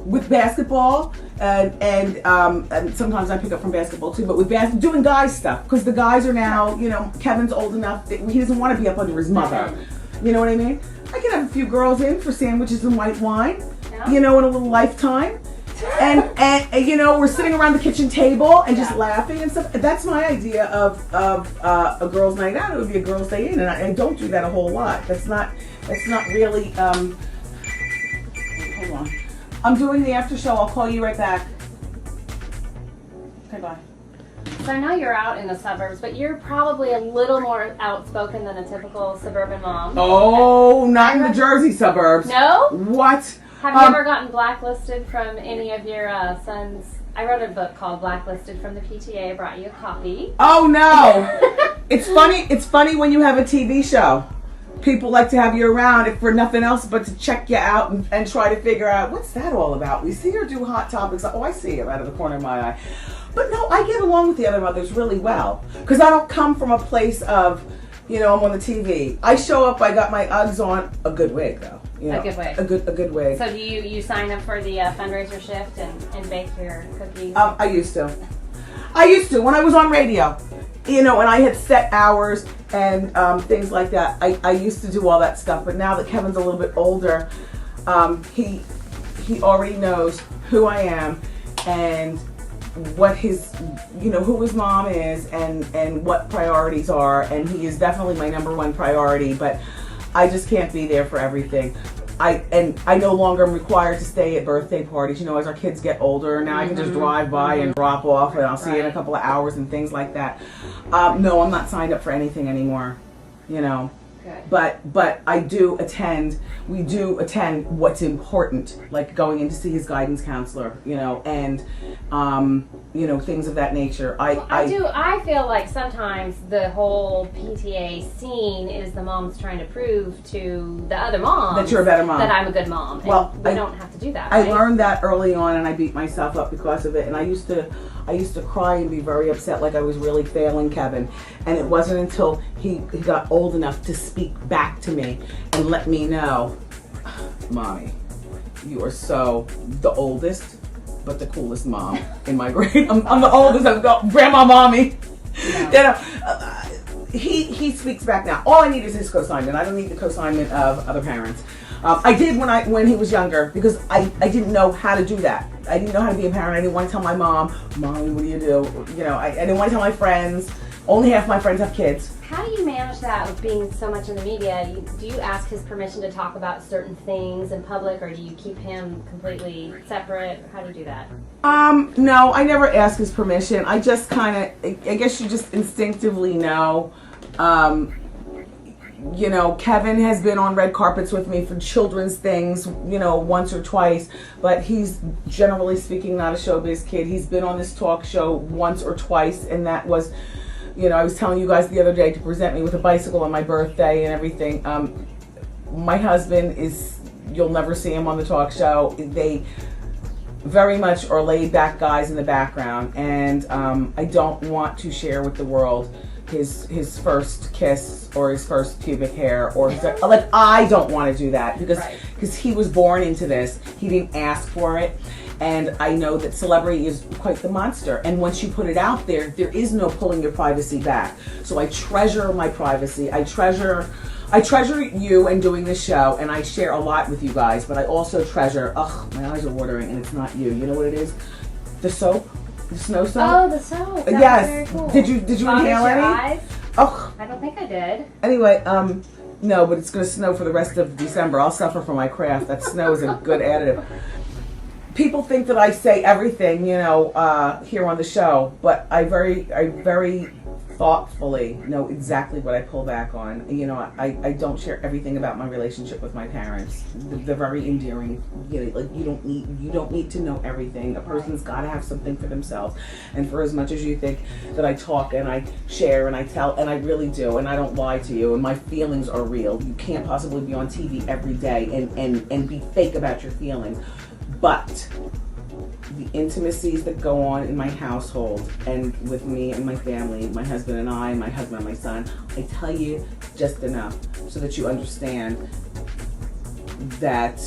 with basketball, and sometimes I pick up from basketball too, but with doing guys stuff, because the guys are now, you know, Kevin's old enough that he doesn't want to be up under his mother. You know what I mean? I can have a few girls in for sandwiches and white wine, you know, and a little Lifetime. And you know, we're sitting around the kitchen table and just laughing and stuff. That's my idea of a girls' night out. It would be a girls' day in, and I don't do that a whole lot. That's not really. Hold on, I'm doing the after show. I'll call you right back. Okay, bye. So I know you're out in the suburbs, but you're probably a little more outspoken than a typical suburban mom. Oh, not in the Jersey suburbs. No? What? Have you ever gotten blacklisted from any of your sons? I wrote a book called Blacklisted from the PTA. I brought you a copy. Oh no! It's funny when you have a TV show. People like to have you around if for nothing else but to check you out and try to figure out what's that all about. We see her do Hot Topics. Oh, I see it out of the corner of my eye. But no, I get along with the other mothers really well, because I don't come from a place of, you know, I'm on the TV. I show up. I got my Uggs on, a good wig though. You know, a good wig. A good wig. So do you sign up for the fundraiser shift and bake your cookies? I used to when I was on radio, you know, and I had set hours and things like that. I used to do all that stuff, but now that Kevin's a little bit older, he already knows who I am and what his, you know, who his mom is and what priorities are, and he is definitely my number one priority, but I just can't be there for everything. I no longer am required to stay at birthday parties. You know, as our kids get older, now I can just drive by and drop off, and I'll see you in a couple of hours and things like that. No, I'm not signed up for anything anymore. You know. Good. But I do attend. We do attend what's important, like going in to see his guidance counselor, you know, and you know, things of that nature. I feel like sometimes the whole PTA scene is the moms trying to prove to the other moms that you're a better mom, that I'm a good mom. And well, we don't have to do that. I right? learned that early on, and I beat myself up because of it. And I used to cry and be very upset, like I was really failing Kevin. And it wasn't until he got old enough to speak back to me and let me know, Mommy, you are so the oldest, but the coolest mom in my grade. I'm the oldest. I'm Grandma Mommy. Yeah. You know, he speaks back now. All I need is his co-signment. I don't need the co-signment of other parents. I did when he was younger, because I didn't know how to do that. I didn't know how to be a parent. I didn't want to tell my mom, Mommy, what do you do? You know, I didn't want to tell my friends. Only half my friends have kids. How do you manage that with being so much in the media? Do you ask his permission to talk about certain things in public, or do you keep him completely separate? How do you do that? No, I never ask his permission. I just kind of, I guess you just instinctively know. You know, Kevin has been on red carpets with me for children's things, you know, once or twice, but he's generally speaking not a showbiz kid. He's been on this talk show once or twice, and that was, you know, I was telling you guys the other day to present me with a bicycle on my birthday and everything. My husband is, you'll never see him on the talk show. They very much are laid back guys in the background, and I don't want to share with the world his first kiss or his first pubic hair, or like, I don't want to do that because he was born into this. He didn't ask for it, and I know that celebrity is quite the monster, and once you put it out there, there is no pulling your privacy back. So I treasure my privacy. I treasure you and doing this show, and I share a lot with you guys, but I also treasure, my eyes are watering, and it's not you. You know what it is? The soap? The snow soap? Oh, the soap. That yes. was very cool. Did you inhale any? Eyes? Oh. I don't think I did. Anyway, no, but it's going to snow for the rest of December. I'll suffer for my craft. That snow is a good additive. People think that I say everything, you know, here on the show, but I very thoughtfully know exactly what I pull back on. You know, I don't share everything about my relationship with my parents. They're very endearing. You know, like you don't need to know everything. A person's got to have something for themselves. And for as much as you think that I talk and I share and I tell, and I really do, and I don't lie to you, and my feelings are real. You can't possibly be on TV every day and be fake about your feelings. But the intimacies that go on in my household and with me and my family, my husband and I, my husband and my son, I tell you just enough so that you understand that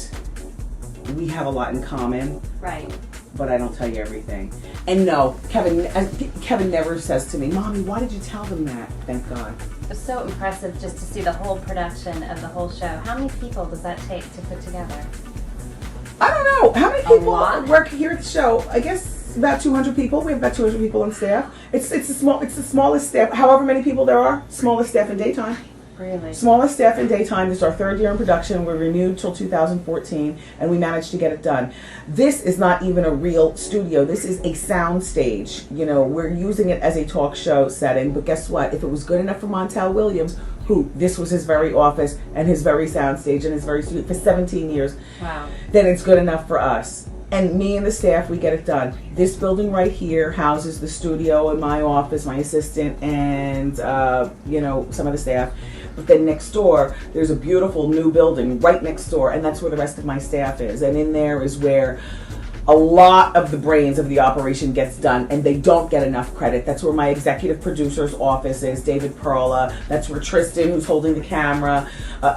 we have a lot in common. Right. But I don't tell you everything. And no, Kevin never says to me, Mommy, why did you tell them that? Thank God. It was so impressive just to see the whole production of the whole show. How many people does that take to put together? I don't know. How many people work here at the show? I guess about 200 people. We have about 200 people on staff. It's the smallest staff. However many people there are, smallest staff in daytime. Really? Smallest staff in daytime. This is our third year in production. We're renewed till 2014, and we managed to get it done. This is not even a real studio. This is a sound stage. You know, we're using it as a talk show setting, but guess what? If it was good enough for Montel Williams, this was his very office and his very sound stage and his very studio for 17 years, wow, then it's good enough for us. And me and the staff, we get it done. This building right here houses the studio and my office, my assistant, and some of the staff. But then next door, there's a beautiful new building right next door, and that's where the rest of my staff is. And in there is where a lot of the brains of the operation gets done, and they don't get enough credit. That's where my executive producer's office is, David Perla. That's where Tristan, who's holding the camera,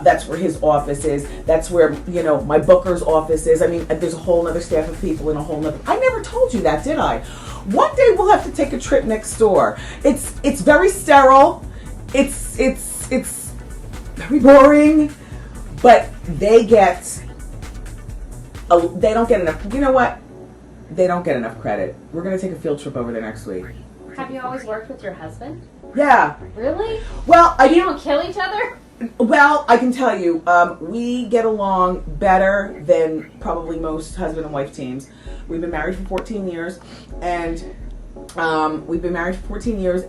that's where his office is. That's where, my booker's office is. I mean, there's a whole other staff of people and a whole other... I never told you that, did I? One day we'll have to take a trip next door. It's very sterile. It's very boring, but they don't get enough. You know what? They don't get enough credit. We're going to take a field trip over there next week. Have you always worked with your husband? Yeah. Really? Well, you don't kill each other? Well, I can tell you, we get along better than probably most husband and wife teams. We've been married for 14 years,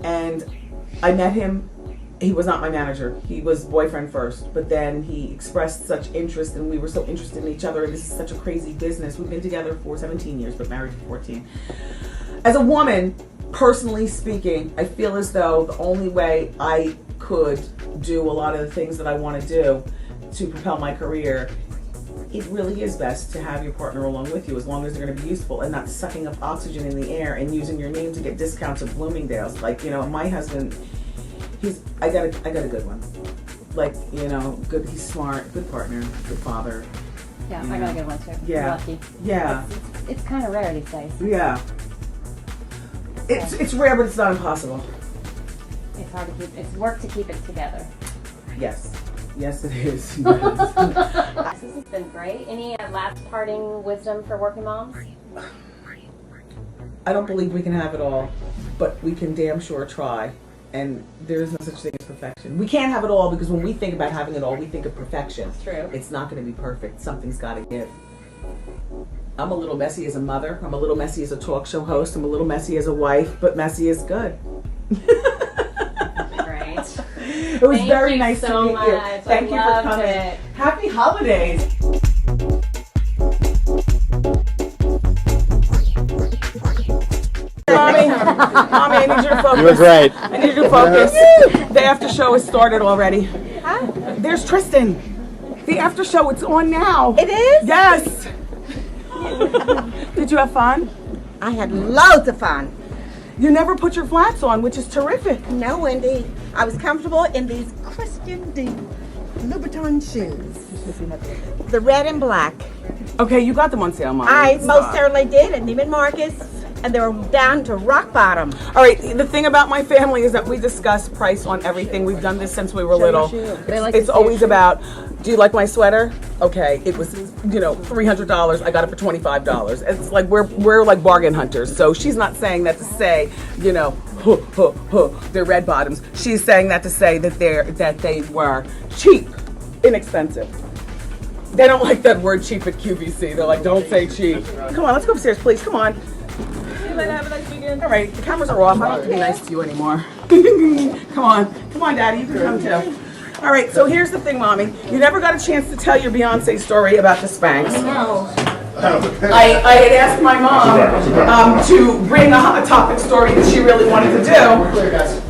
and I met him. He was not my manager. He was boyfriend first, but then he expressed such interest, and we were so interested in each other, and this is such a crazy business. We've been together for 17 years, but married for 14. As a woman, personally speaking, I feel as though the only way I could do a lot of the things that I want to do to propel my career, it really is best to have your partner along with you, as long as they're going to be useful and not sucking up oxygen in the air and using your name to get discounts at Bloomingdale's. Like, my husband... I got a good one. Like, good. He's smart, good partner, good father. Yeah, I got a good one too. Yeah. You're lucky. Yeah. It's kind of rare these days. Yeah. It's rare, but it's not impossible. It's hard to keep. It's work to keep it together. Yes. Yes, it is. This has been great. Any last parting wisdom for working moms? I don't believe we can have it all, but we can damn sure try. And there is no such thing as perfection. We can't have it all, because when we think about having it all, we think of perfection. That's true. It's not going to be perfect. Something's got to give. I'm a little messy as a mother. I'm a little messy as a talk show host. I'm a little messy as a wife, but messy is good. Great. It was very nice to meet you. Thank you for coming. Happy holidays. Mommy, I need you to focus. You were great. I need you to focus. The after show has started already. Huh? There's Tristan. The after show, it's on now. It is? Yes. Did you have fun? I had loads of fun. You never put your flats on, which is terrific. No, Wendy. I was comfortable in these Christian D Louboutin shoes. The red and black. Okay, you got them on sale, Mommy. I most certainly did at Neiman Marcus. And they were down to rock bottom. All right, the thing about my family is that we discuss price on everything. We've done this since we were little. It's always about, do you like my sweater? Okay, it was, $300. I got it for $25. It's like we're like bargain hunters. So she's not saying that to say, they're red bottoms. She's saying that to say that they were cheap, inexpensive. They don't like that word cheap at QVC. They're like, don't say cheap. Come on, let's go upstairs, please. Come on. Have a nice weekend. All right, the cameras are off. I don't have to be nice to you anymore. Come on, Daddy, you can come too. All right, so here's the thing, Mommy. You never got a chance to tell your Beyonce story about the Spanx. No. I had asked my mom to bring a Hot Topic story that she really wanted to do,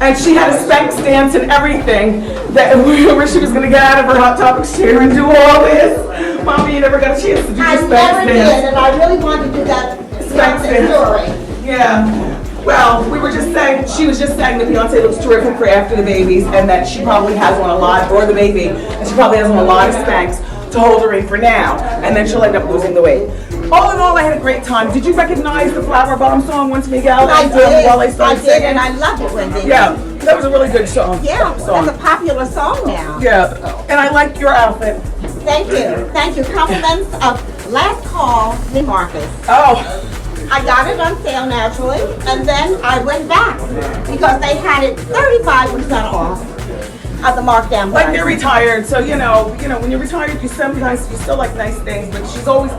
and she had a Spanx dance and everything where she was going to get out of her Hot Topic chair and do all this. Mommy, you never got a chance to do the Spanx dance. I never did, and I really wanted to do that expensive. Yeah. Well, we were just saying, she was just saying that Beyonce looks terrific for after the babies, and that she probably has on a lot, or the baby, and she probably has on a lot of Spanx to hold her in for now, and then she'll end up losing the weight. All in all, I had a great time. Did you recognize the Flower Bomb song once Miguel? I did. While I started singing? And I loved it, Wendy. Yeah, that was a really good song. Yeah, that's a popular song now. Yeah, and I liked your outfit. Thank you. Compliments of Last Call, Lee Marcus. Oh. I got it on sale naturally, and then I went back because they had it 35% off of the markdown price. Like they're retired, so you know, when you're retired, you still like nice things, but she's always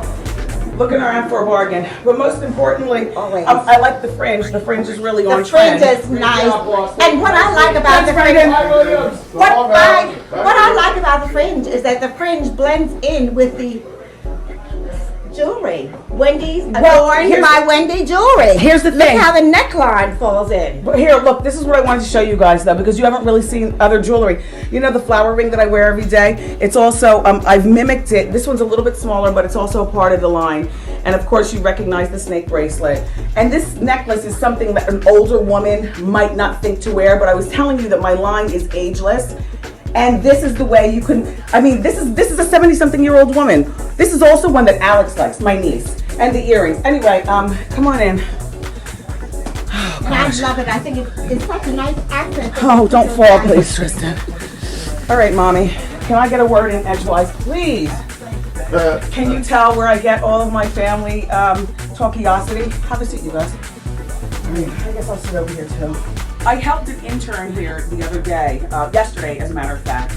looking around for a bargain. But most importantly, I like the fringe. The fringe is really on trend. The fringe is nice, and what I like about the fringe, what I like about the fringe is that the fringe blends in with the jewelry. Wendy's adorned by Wendy jewelry. Here's the thing. Look how the neckline falls in. But here, look, this is what I wanted to show you guys though, because you haven't really seen other jewelry. You know the flower ring that I wear every day? It's also, I've mimicked it. This one's a little bit smaller, but it's also a part of the line. And of course you recognize the snake bracelet. And this necklace is something that an older woman might not think to wear, but I was telling you that my line is ageless. And this is the way you can, this is a 70-something-year-old woman. This is also one that Alex likes, my niece. And the earrings. Anyway, come on in. Oh, and I love it. I think it's such a nice accent. Oh, don't fall, please, Tristan. All right, Mommy. Can I get a word in edgewise, please? Can you tell where I get all of my family talkiosity? Have a seat, you guys. I guess I'll sit over here, too. I helped an intern here the other day, yesterday, as a matter of fact,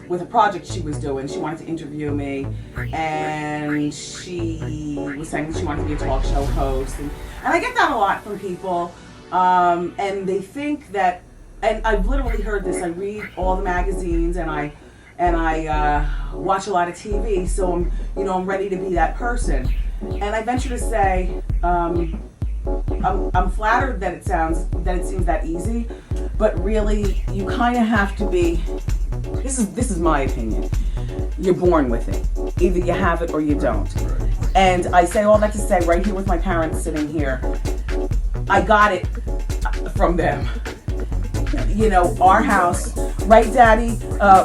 with a project she was doing. She wanted to interview me, and she was saying that she wanted to be a talk show host. And I get that a lot from people, and they think that, and I've literally heard this, I read all the magazines, and I watch a lot of TV, so I'm ready to be that person. And I venture to say, I'm flattered that it seems that easy, but really you kind of have to be. This is my opinion. You're born with it. Either you have it or you don't. And I say all that to say, right here with my parents sitting here, I got it from them. You know, our house, right, Daddy?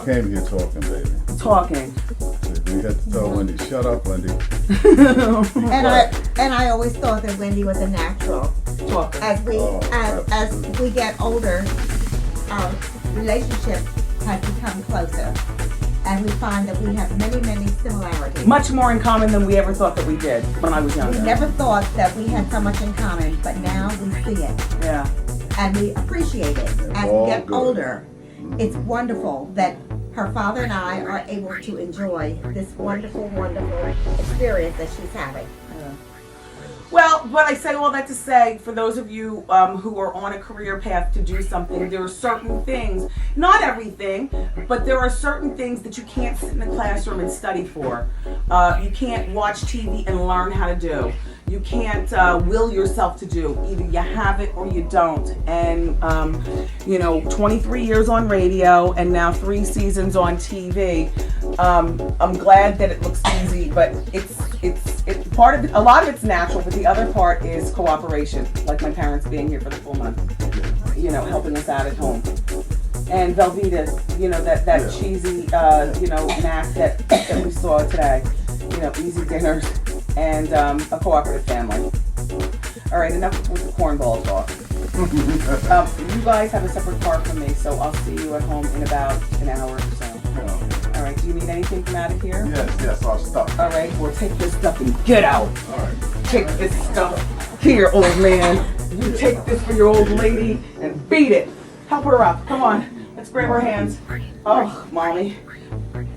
Came here talking, baby. Talking. We had to tell Wendy, shut up, Wendy. and I always thought that Wendy was a natural. As we get older, our relationship has become closer, and we find that we have many similarities. Much more in common than we ever thought that we did when I was younger. We never thought that we had so much in common, but now we see it. Yeah. And we appreciate it as we get older. It's wonderful that her father and I are able to enjoy this wonderful experience that she's having. Well, but I say all that to say, for those of you who are on a career path to do something, there are certain things, not everything, but there are certain things that you can't sit in the classroom and study for. You can't watch TV and learn how to do. You can't will yourself to do. Either you have it or you don't. And 23 years on radio and now 3 seasons on TV. I'm glad that it looks easy, but it's part of it. A lot of it's natural, but the other part is cooperation. Like my parents being here for the full month, helping us out at home. And Velveeta, that cheesy, knack that we saw today. Easy dinners and a cooperative family. All right, enough with the cornball talk. You guys have a separate car from me, so I'll see you at home in about an hour or so. All right, do you need anything from out of here? Yes, our stuff. All right, well, take this stuff and get out. All right. Take this stuff. Here, old man. You take this for your old lady and beat it. Help her up. Come on. Let's grab her hands. Oh, Mommy.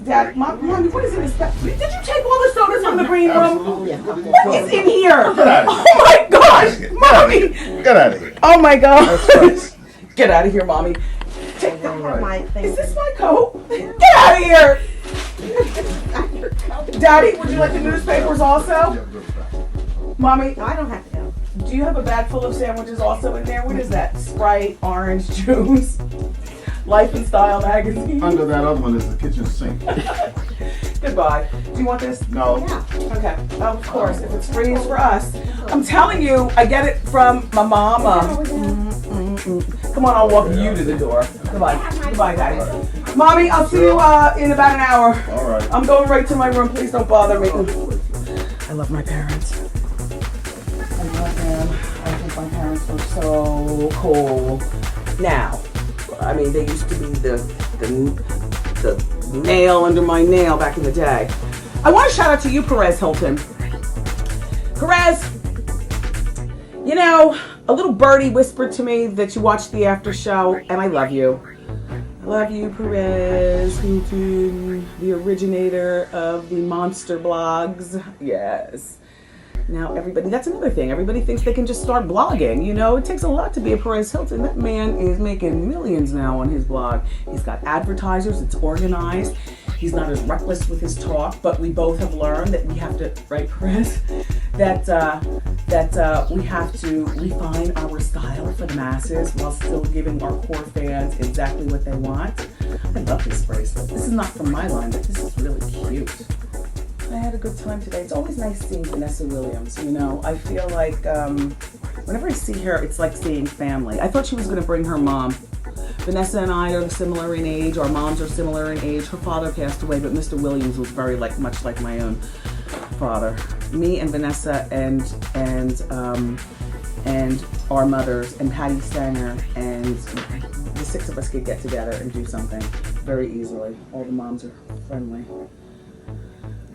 Dad, Mommy, what is in this stuff? Did you take all the sodas from the green room? Absolutely. What is in here? Get out of here. Oh my gosh, Mommy! Get out of here. Oh my gosh. That's right. Get out of here, Mommy. Take that. Right. Is this my coat? Get out of here! Daddy, would you like the newspapers also? Mommy, No, I don't have to go. do you have a bag full of sandwiches also in there? What is that? Sprite, orange juice, Life and Style magazine. Under that other one is the kitchen sink. Goodbye. Do you want this? No. Yeah. Okay. Oh, of course. If it's free, it's for us. I'm telling you, I get it from my mama. Come on, I'll walk you to the door. Goodbye. Goodbye, Daddy. Mommy, I'll see you in about an hour. All right. I'm going right to my room. Please don't bother me. I love my parents. I love them. I think my parents were so cool. Now, I mean, they used to be the nail under my nail back in the day. I want to shout out to you, Perez Hilton. Perez, you know, a little birdie whispered to me that you watched the after show, and I love you. I love you, Perez Hilton, the originator of the monster blogs. Yes. Now, everybody, that's another thing. Everybody thinks they can just start blogging. You know, it takes a lot to be a Perez Hilton. That man is making millions now on his blog. He's got advertisers. It's organized. He's not as reckless with his talk, but we both have learned that we have to, right, Perez? That we have to refine our style for the masses while still giving our core fans exactly what they want. I love this bracelet. This is not from my line, but this is really cute. I had a good time today. It's always nice seeing Vanessa Williams, you know. I feel like whenever I see her, it's like seeing family. I thought she was going to bring her mom. Vanessa and I are similar in age. Our moms are similar in age. Her father passed away, but Mr. Williams was very much like my own father. Me and Vanessa and our mothers and Patty Stanger and the six of us could get together and do something very easily. All the moms are friendly.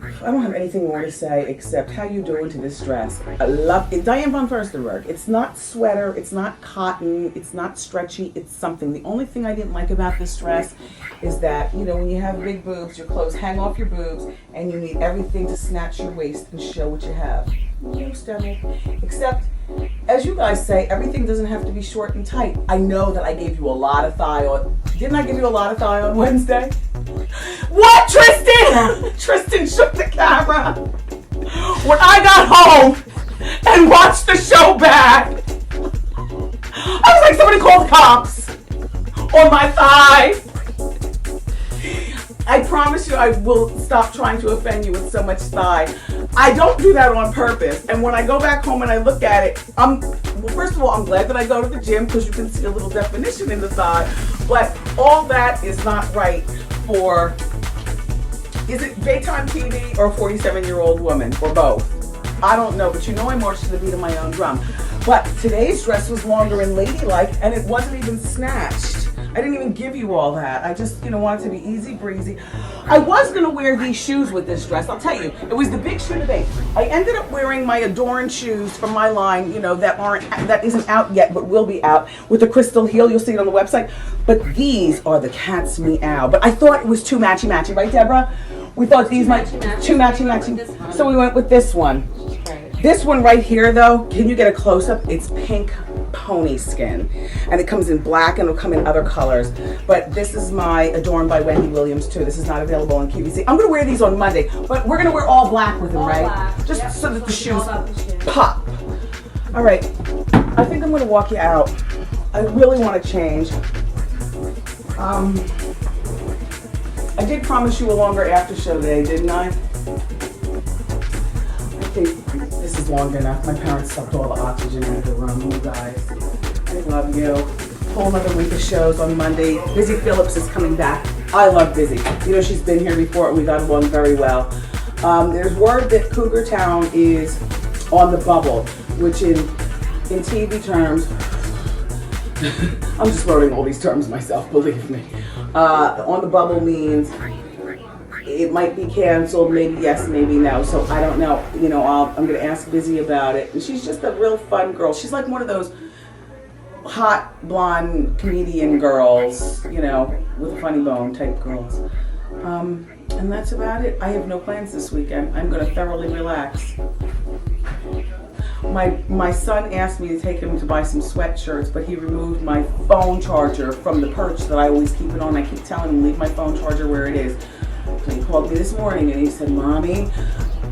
I don't have anything more to say except how you doing to this dress. I love it. Diane von Furstenberg. It's not sweater. It's not cotton. It's not stretchy. It's something. The only thing I didn't like about this dress is that, you know, when you have big boobs, your clothes hang off your boobs and you need everything to snatch your waist and show what you have. No, Stella. Except, as you guys say, everything doesn't have to be short and tight. I know that I gave you a lot of thigh on. Didn't I give you a lot of thigh on Wednesday? What, Tristan? Tristan shook the camera. When I got home and watched the show back, I was like, somebody call the cops on my thigh. I promise you I will stop trying to offend you with so much thigh. I don't do that on purpose. And when I go back home and I look at it, well, first of all, I'm glad that I go to the gym because you can see a little definition in the thigh. But all that is not right for, is it daytime TV or a 47-year-old woman or both? I don't know, but you know I march to the beat of my own drum. But today's dress was longer and ladylike and it wasn't even snatched. I didn't even give you all that. I just, you know, wanted to be easy breezy. I was going to wear these shoes with this dress. I'll tell you, it was the big shoe debate. I ended up wearing my Adorn shoes from my line, you know, that isn't out yet, but will be out, with the crystal heel. You'll see it on the website. But these are the cat's meow. But I thought it was too matchy-matchy, right, Deborah? We thought these might too matchy-matchy. So we went with this one. This one right here, though, can you get a close-up? It's pink pony skin, and it comes in black and it'll come in other colors. But this is my Adorned by Wendy Williams too. This is not available on QVC. I'm gonna wear these on Monday, but we're gonna wear all black with them, right? Black. Just yep. so that the shoes pop. All right, I think I'm gonna walk you out. I really want to change. I did promise you a longer after show day, didn't I? I think this is long enough. My parents sucked all the oxygen out of the room, you guys. I love you. Whole another week of shows on Monday. Busy Phillips is coming back. I love Busy. You know, she's been here before and we got along very well. There's word that Cougar Town is on the bubble, which in TV terms, I'm just learning all these terms myself, believe me. On the bubble means it might be canceled, maybe yes, maybe no. So I don't know. You know, I'm going to ask Busy about it. And she's just a real fun girl. She's like one of those hot blonde comedian girls, you know, with a funny bone type girls. And that's about it. I have no plans this weekend. I'm going to thoroughly relax. My son asked me to take him to buy some sweatshirts, but he removed my phone charger from the perch that I always keep it on. I keep telling him, leave my phone charger where it is. So he called me this morning and he said, Mommy,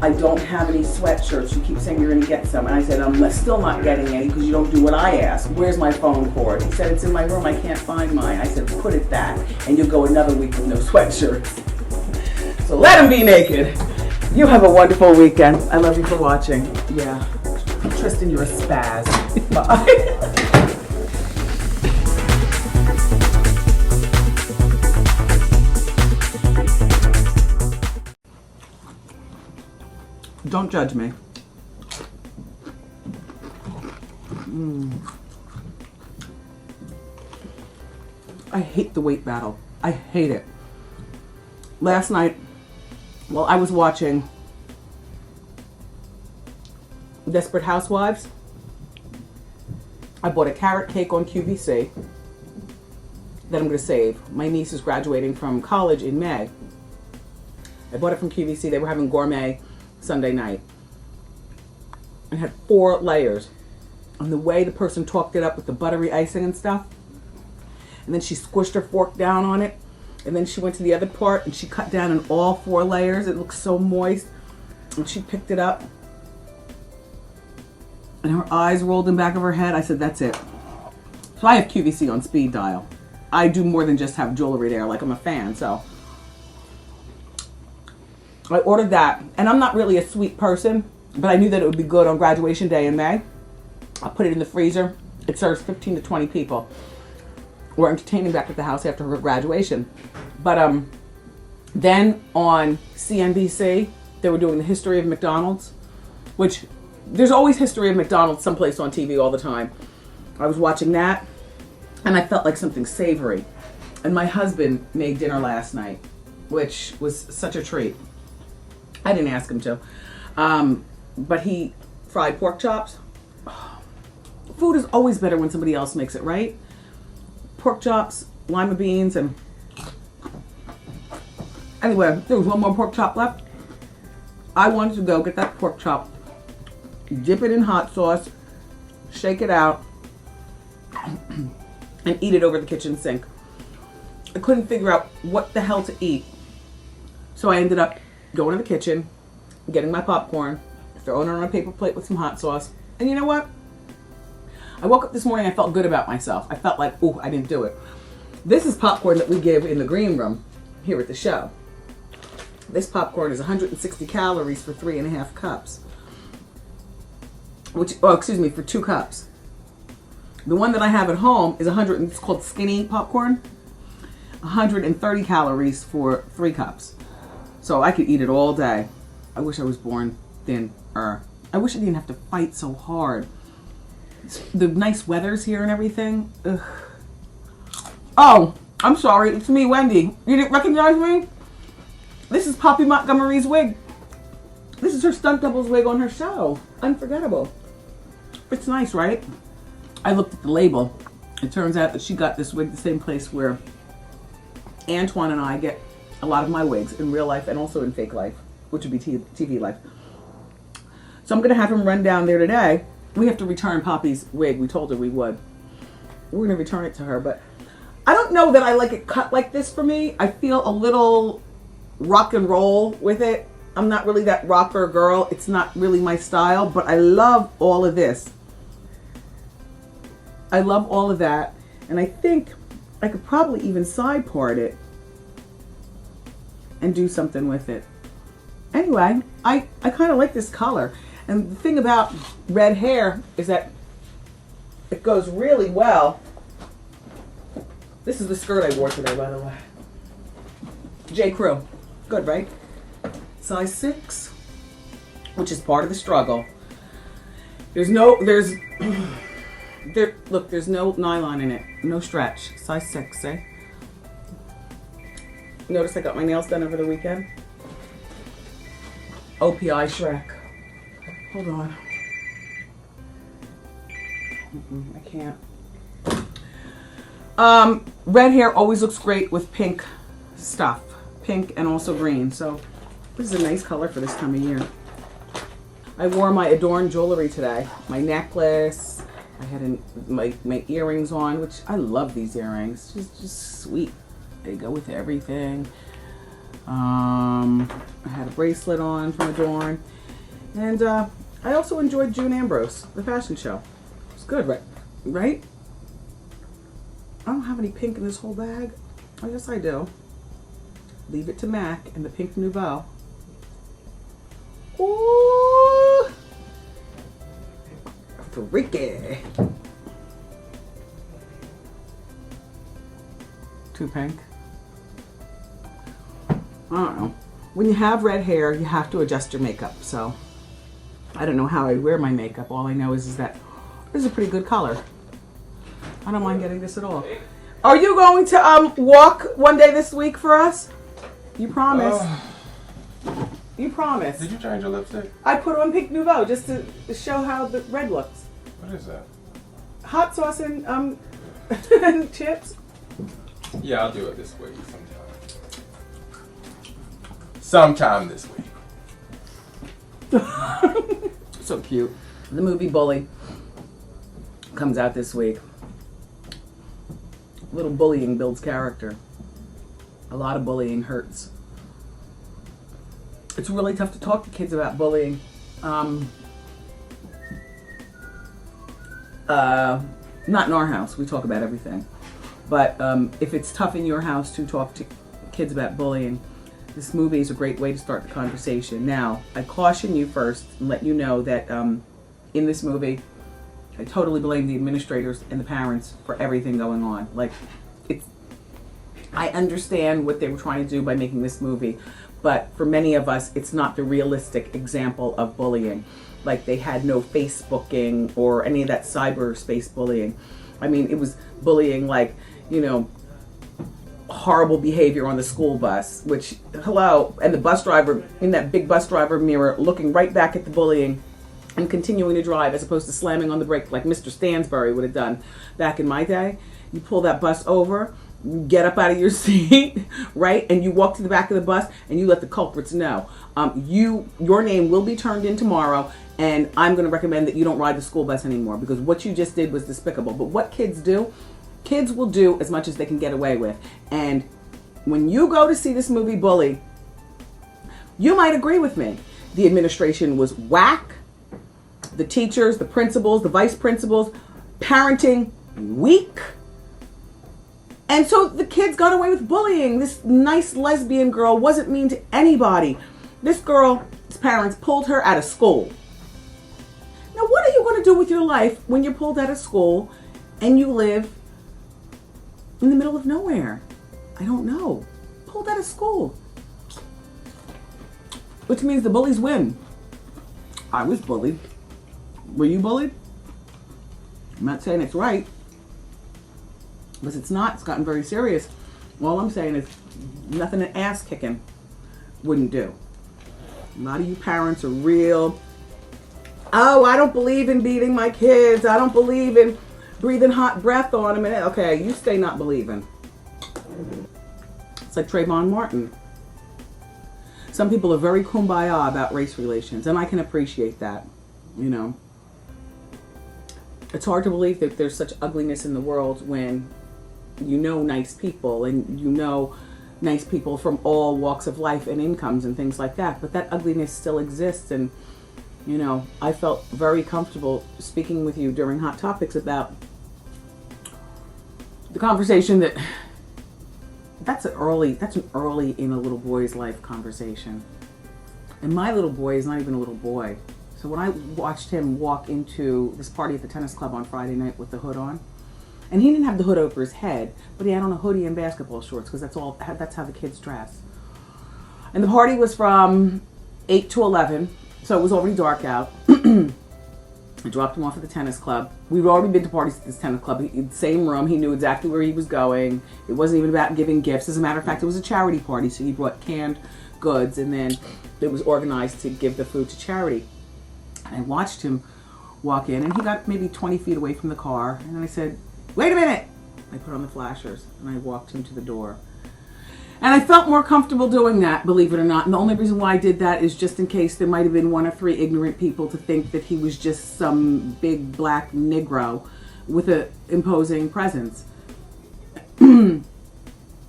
I don't have any sweatshirts. You keep saying you're going to get some. And I said, I'm still not getting any because you don't do what I ask. Where's my phone cord? He said, it's in my room. I can't find mine. I said, put it back and you'll go another week with no sweatshirts. So let them be naked. You have a wonderful weekend. I love you for watching. Yeah. Tristan, you're a spaz. Bye. Don't judge me. I hate the weight battle. I hate it. Last night, while I was watching Desperate Housewives, I bought a carrot cake on QVC that I'm going to save. My niece is graduating from college in May. I bought it from QVC. They were having gourmet Sunday night. It had 4 layers. And the way the person talked it up with the buttery icing and stuff, and then she squished her fork down on it, and then she went to the other part and she cut down in all 4 layers. It looked so moist. And she picked it up, and her eyes rolled in the back of her head. I said, that's it. So I have QVC on speed dial. I do more than just have jewelry there. Like, I'm a fan, so I ordered that. And I'm not really a sweet person, but I knew that it would be good on graduation day in May. I put it in the freezer. It serves 15 to 20 people. We're entertaining back at the house after her graduation. But then on CNBC, they were doing the history of McDonald's, which there's always history of McDonald's someplace on TV all the time. I was watching that, and I felt like something savory. And my husband made dinner last night, which was such a treat. I didn't ask him to. But he fried pork chops. Food is always better when somebody else makes it, right? Pork chops, lima beans, and anyway, there was one more pork chop left. I wanted to go get that pork chop, dip it in hot sauce, shake it out, and eat it over the kitchen sink. I couldn't figure out what the hell to eat. So I ended up going to the kitchen, getting my popcorn, throwing it on a paper plate with some hot sauce. And you know what? I woke up this morning, I felt good about myself. I felt like, ooh, I didn't do it. This is popcorn that we give in the green room here at the show. This popcorn is 160 calories for 3.5 cups. For 2 cups. The one that I have at home is it's called skinny popcorn. 130 calories for 3 cups. So I could eat it all day. I wish I was born thinner. I wish I didn't have to fight so hard. The nice weather's here and everything. Ugh. Oh, I'm sorry. It's me, Wendy. You didn't recognize me? This is Poppy Montgomery's wig. This is her stunt double's wig on her show. Unforgettable. It's nice, right? I looked at the label. It turns out that she got this wig the same place where Antoine and I get a lot of my wigs in real life and also in fake life, which would be TV life. So I'm going to have him run down there today. We have to return Poppy's wig. We told her we would. We're going to return it to her, but I don't know that I like it cut like this for me. I feel a little rock and roll with it. I'm not really that rocker girl. It's not really my style, but I love all of this. I love all of that, and I think I could probably even side part it and do something with it. Anyway, I kind of like this color. And the thing about red hair is that it goes really well. This is the skirt I wore today, by the way. J. Crew. Good, right? Size 6, which is part of the struggle. There's no nylon in it. No stretch. Size 6, see? Notice I got my nails done over the weekend. OPI Shrek. Hold on. I can't. Red hair always looks great with pink stuff. Pink and also green. So this is a nice color for this time of year. I wore my adorned jewelry today. My necklace. I had my earrings on, which I love these earrings. Just sweet. They go with everything. I had a bracelet on from Adorn. And I also enjoyed June Ambrose, the fashion show. It's good, right? I don't have any pink in this whole bag. I guess I do. Leave It to Mac and the Pink Nouveau. Ooh, freaky. Too pink. I don't know. When you have red hair, you have to adjust your makeup. So I don't know how I wear my makeup. All I know is that this is a pretty good color. I don't mind getting this at all. Are you going to walk one day this week for us? You promise. You promise. Did you change your lipstick? I put on Pink Nouveau just to show how the red looks. What is that? Hot sauce and and chips. Yeah, I'll do it this week sometime this week. So cute. The movie Bully comes out this week. A little bullying builds character. A lot of bullying hurts. It's really tough to talk to kids about bullying. Not in our house. We talk about everything. But if it's tough in your house to talk to kids about bullying, this movie is a great way to start the conversation. Now, I caution you first and let you know that in this movie, I totally blame the administrators and the parents for everything going on. Like, I understand what they were trying to do by making this movie, but for many of us, it's not the realistic example of bullying. Like, they had no Facebooking or any of that cyberspace bullying. I mean, it was bullying like, you know, horrible behavior on the school bus, which, hello, and the bus driver in that big bus driver mirror looking right back at the bullying and continuing to drive as opposed to slamming on the brake like Mr. Stansbury would have done back in my day. You pull that bus over, you get up out of your seat, right, and you walk to the back of the bus and you let the culprits know. Your name will be turned in tomorrow, and I'm going to recommend that you don't ride the school bus anymore, because what you just did was despicable. But what kids do, kids will do as much as they can get away with. And when you go to see this movie Bully, you might agree with me. The administration was whack. The teachers, the principals, the vice principals, parenting weak. And so the kids got away with bullying. This nice lesbian girl wasn't mean to anybody. This girl's parents pulled her out of school. Now, what are you going to do with your life when you're pulled out of school and you live in the middle of nowhere? I don't know. Pulled out of school. Which means the bullies win. I was bullied. Were you bullied? I'm not saying it's right, because it's not. It's gotten very serious. All I'm saying is nothing an ass kicking wouldn't do. A lot of you parents are real. Oh, I don't believe in beating my kids. I don't believe in breathing hot breath on them. And okay, you stay not believing. It's like Trayvon Martin. Some people are very kumbaya about race relations, and I can appreciate that, you know. It's hard to believe that there's such ugliness in the world when you know nice people, and you know nice people from all walks of life and incomes and things like that. But that ugliness still exists, and, you know, I felt very comfortable speaking with you during Hot Topics about the conversation that's an early in a little boy's life conversation. And my little boy is not even a little boy. So when I watched him walk into this party at the tennis club on Friday night with the hood on, and he didn't have the hood over his head, but he had on a hoodie and basketball shorts, because that's how the kids dress. And the party was from 8 to 11, so it was already dark out. I dropped him off at the tennis club. We've already been to parties at this tennis club. Same room. He knew exactly where he was going. It wasn't even about giving gifts. As a matter of fact, it was a charity party, so he brought canned goods, and then it was organized to give the food to charity. I watched him walk in, and he got maybe 20 feet away from the car, and then I said, "Wait a minute!" I put on the flashers, and I walked him to the door. And I felt more comfortable doing that, believe it or not. And the only reason why I did that is just in case there might have been 1 or 3 ignorant people to think that he was just some big black Negro with an imposing presence.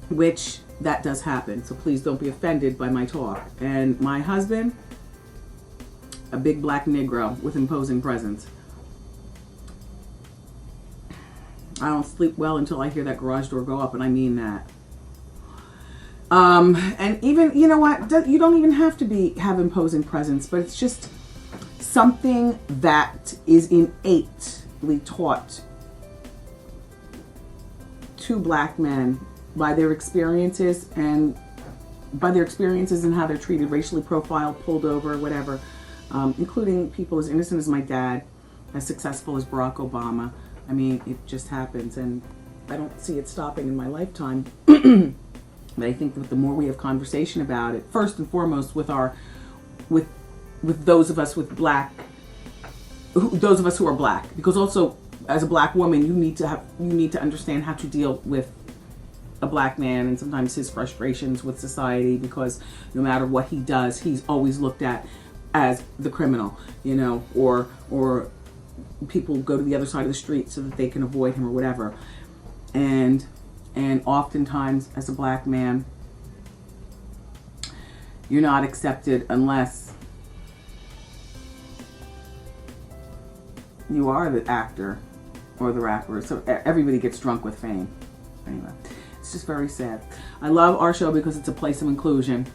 Which, that does happen. So please don't be offended by my talk. And my husband, a big black Negro with imposing presence. I don't sleep well until I hear that garage door go up, and I mean that. And even, you know what, you don't even have to have imposing presence, but it's just something that is innately taught to black men by their experiences and how they're treated, racially profiled, pulled over, whatever, including people as innocent as my dad, as successful as Barack Obama. I mean, it just happens, and I don't see it stopping in my lifetime. But I think that the more we have conversation about it, first and foremost with those of us with those of us who are black, because also as a black woman, you need to understand how to deal with a black man and sometimes his frustrations with society, because no matter what he does, he's always looked at as the criminal, you know, or people go to the other side of the street so that they can avoid him or whatever. And oftentimes as a black man, you're not accepted unless you are the actor or the rapper. So everybody gets drunk with fame. Anyway, it's just very sad. I love our show because it's a place of inclusion.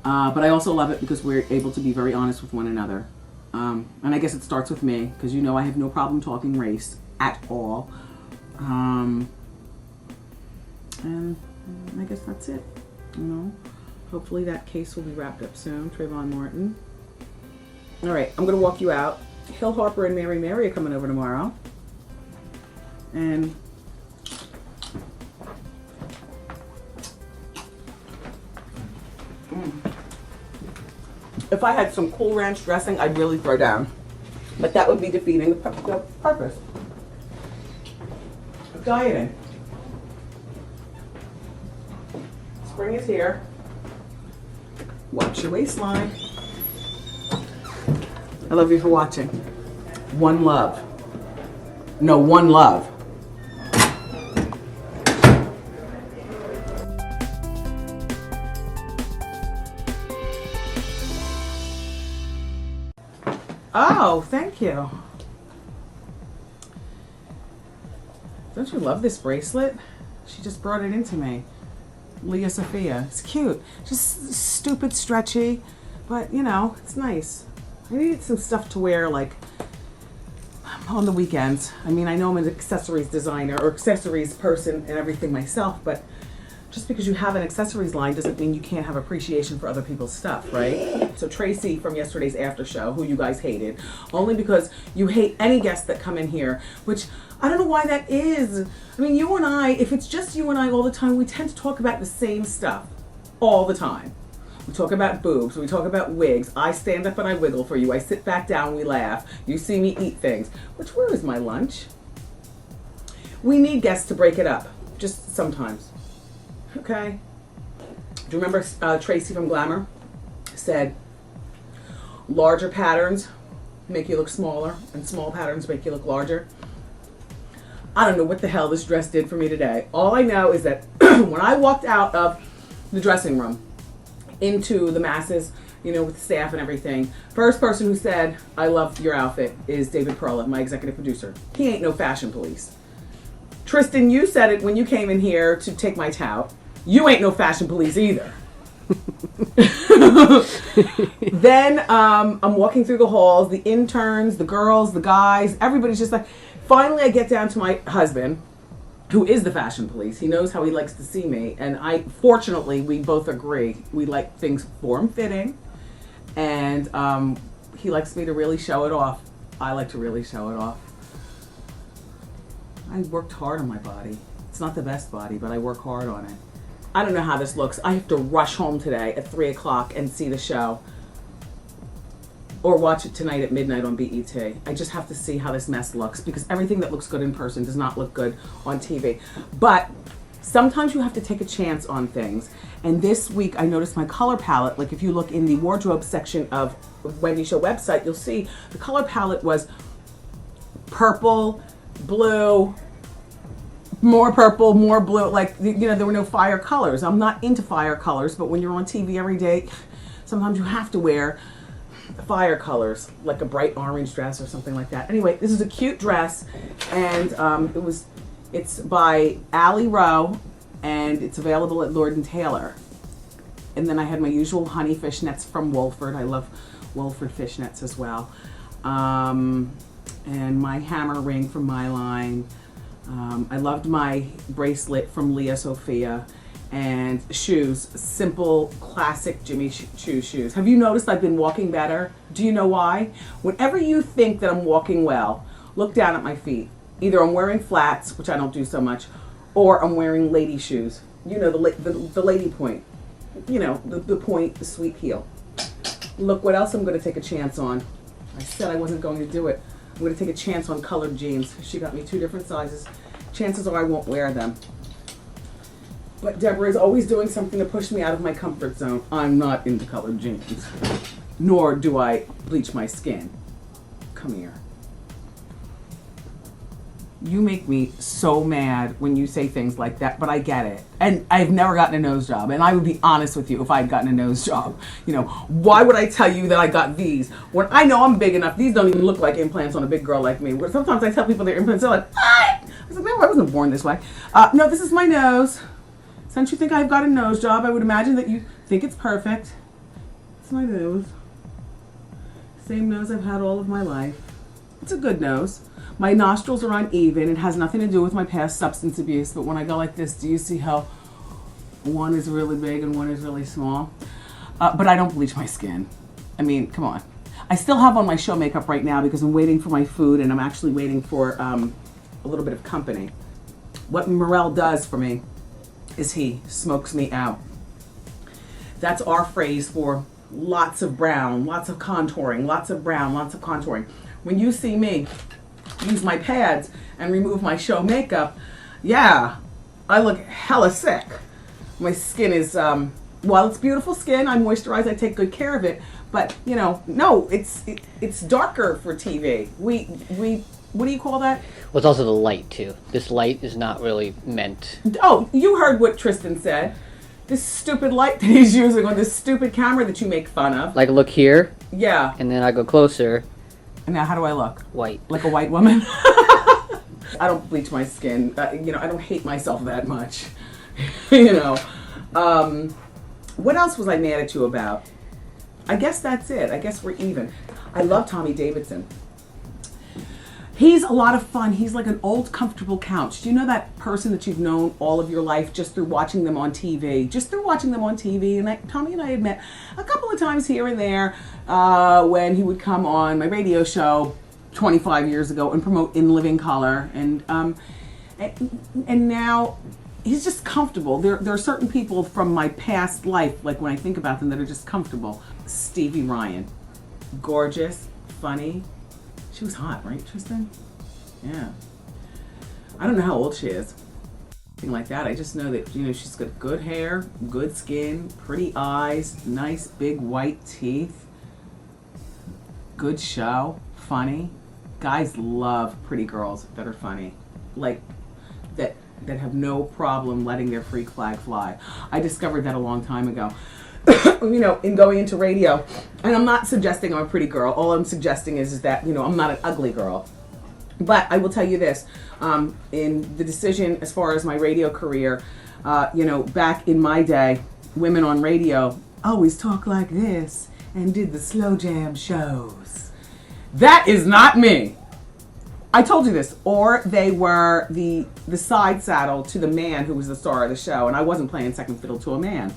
But I also love it because we're able to be very honest with one another. And I guess it starts with me, because you know I have no problem talking race at all. And I guess that's it. You know, hopefully that case will be wrapped up soon. Trayvon Martin. All right, I'm gonna walk you out. Hill Harper and Mary are coming over tomorrow. And if I had some Cool Ranch dressing, I'd really throw down. But that would be defeating the purpose of dieting. Spring is here. Watch your waistline. I love you for watching. One love. No, one love. Oh, thank you. Don't you love this bracelet? She just brought it into me. Leah Sophia. It's cute. Just stupid stretchy, but you know, it's nice. I needed some stuff to wear like on the weekends. I mean, I know I'm an accessories designer or accessories person and everything myself, but just because you have an accessories line doesn't mean you can't have appreciation for other people's stuff, right? So Tracy from yesterday's after show, who you guys hated, only because you hate any guests that come in here, which I don't know why that is. I mean, you and I, if it's just you and I all the time, we tend to talk about the same stuff all the time. We talk about boobs, we talk about wigs, I stand up and I wiggle for you, I sit back down, we laugh, you see me eat things. Which, where is my lunch? We need guests to break it up, just sometimes. Okay. Do you remember Tracy from Glamour said, larger patterns make you look smaller and small patterns make you look larger? I don't know what the hell this dress did for me today. All I know is that when I walked out of the dressing room into the masses, you know, with the staff and everything, first person who said, I love your outfit, is David Perla, my executive producer. He ain't no fashion police. Tristan, you said it when you came in here to take my tout. You ain't no fashion police either. Then I'm walking through the halls, the interns, the girls, the guys, everybody's just like, finally I get down to my husband, who is the fashion police. He knows how he likes to see me, and fortunately, we both agree. We like things form-fitting, and he likes me to really show it off. I like to really show it off. I worked hard on my body. It's not the best body, but I work hard on it. I don't know how this looks. I have to rush home today at 3 o'clock and see the show. Or watch it tonight at midnight on BET. I just have to see how this mess looks, because everything that looks good in person does not look good on TV. But sometimes you have to take a chance on things. And this week I noticed my color palette, like if you look in the wardrobe section of Wendy Show website, you'll see the color palette was purple, blue, more purple, more blue, like, you know, there were no fire colors. I'm not into fire colors, but when you're on TV every day, sometimes you have to wear fire colors, like a bright orange dress or something like that. Anyway, this is a cute dress, and it's by Allie Rowe, and it's available at Lord & Taylor. And then I had my usual honey fishnets from Wolford. I love Wolford fishnets as well. And my hammer ring from my line. I loved my bracelet from Leah Sophia. And shoes, simple, classic Jimmy Choo shoes. Have you noticed I've been walking better? Do you know why? Whenever you think that I'm walking well, look down at my feet. Either I'm wearing flats, which I don't do so much, or I'm wearing lady shoes. You know, the lady point. You know, the point, the sweet heel. Look what else I'm going to take a chance on. I said I wasn't going to do it. I'm going to take a chance on colored jeans. She got me 2 different sizes. Chances are I won't wear them. But Deborah is always doing something to push me out of my comfort zone. I'm not into colored jeans. Nor do I bleach my skin. Come here. You make me so mad when you say things like that, but I get it. And I've never gotten a nose job. And I would be honest with you if I'd gotten a nose job. You know, why would I tell you that I got these when I know I'm big enough? These don't even look like implants on a big girl like me. Where sometimes I tell people they're implants, they're like, what? I was like, no, I wasn't born this way. No, this is my nose. Since you think I've got a nose job, I would imagine that you think it's perfect. It's my nose. Same nose I've had all of my life. It's a good nose. My nostrils are uneven. It has nothing to do with my past substance abuse, but when I go like this, do you see how one is really big and one is really small? But I don't bleach my skin. I mean, come on. I still have on my show makeup right now because I'm waiting for my food and I'm actually waiting for a little bit of company. What Morel does for me is he smokes me out. That's our phrase for lots of brown, lots of contouring, lots of brown, lots of contouring. When you see me use my pads and remove my show makeup, yeah, I look hella sick. My skin is, well, it's beautiful skin. I moisturize, I take good care of it. But, you know, no, it's darker for TV. We what do you call that? Well, it's also the light, too. This light is not really meant... Oh, you heard what Tristan said. This stupid light that he's using on this stupid camera that you make fun of. Like, look here. Yeah. And then I go closer. And now how do I look? White. Like a white woman? I don't bleach my skin. You know, I don't hate myself that much. You know. What else was I mad at you about? I guess that's it. I guess we're even. I love Tommy Davidson. He's a lot of fun. He's like an old, comfortable couch. Do you know that person that you've known all of your life just through watching them on TV? Just through watching them on TV. And Tommy and I had met a couple of times here and there when he would come on my radio show 25 years ago and promote In Living Color. And now he's just comfortable. There are certain people from my past life, like when I think about them, that are just comfortable. Stevie Ryan. Gorgeous, funny. She was hot, right, Tristan? Yeah. I don't know how old she is. Anything like that. I just know that, you know, she's got good hair, good skin, pretty eyes, nice big white teeth, good show, funny. Guys love pretty girls that are funny. Like, that have no problem letting their freak flag fly. I discovered that a long time ago. You know, in going into radio, and I'm not suggesting I'm a pretty girl. All I'm suggesting is that, you know, I'm not an ugly girl. But I will tell you this, in the decision as far as my radio career, you know, back in my day, women on radio always talk like this and did the slow jam shows. That is not me. I told you this. Or they were the side saddle to the man who was the star of the show, and I wasn't playing second fiddle to a man.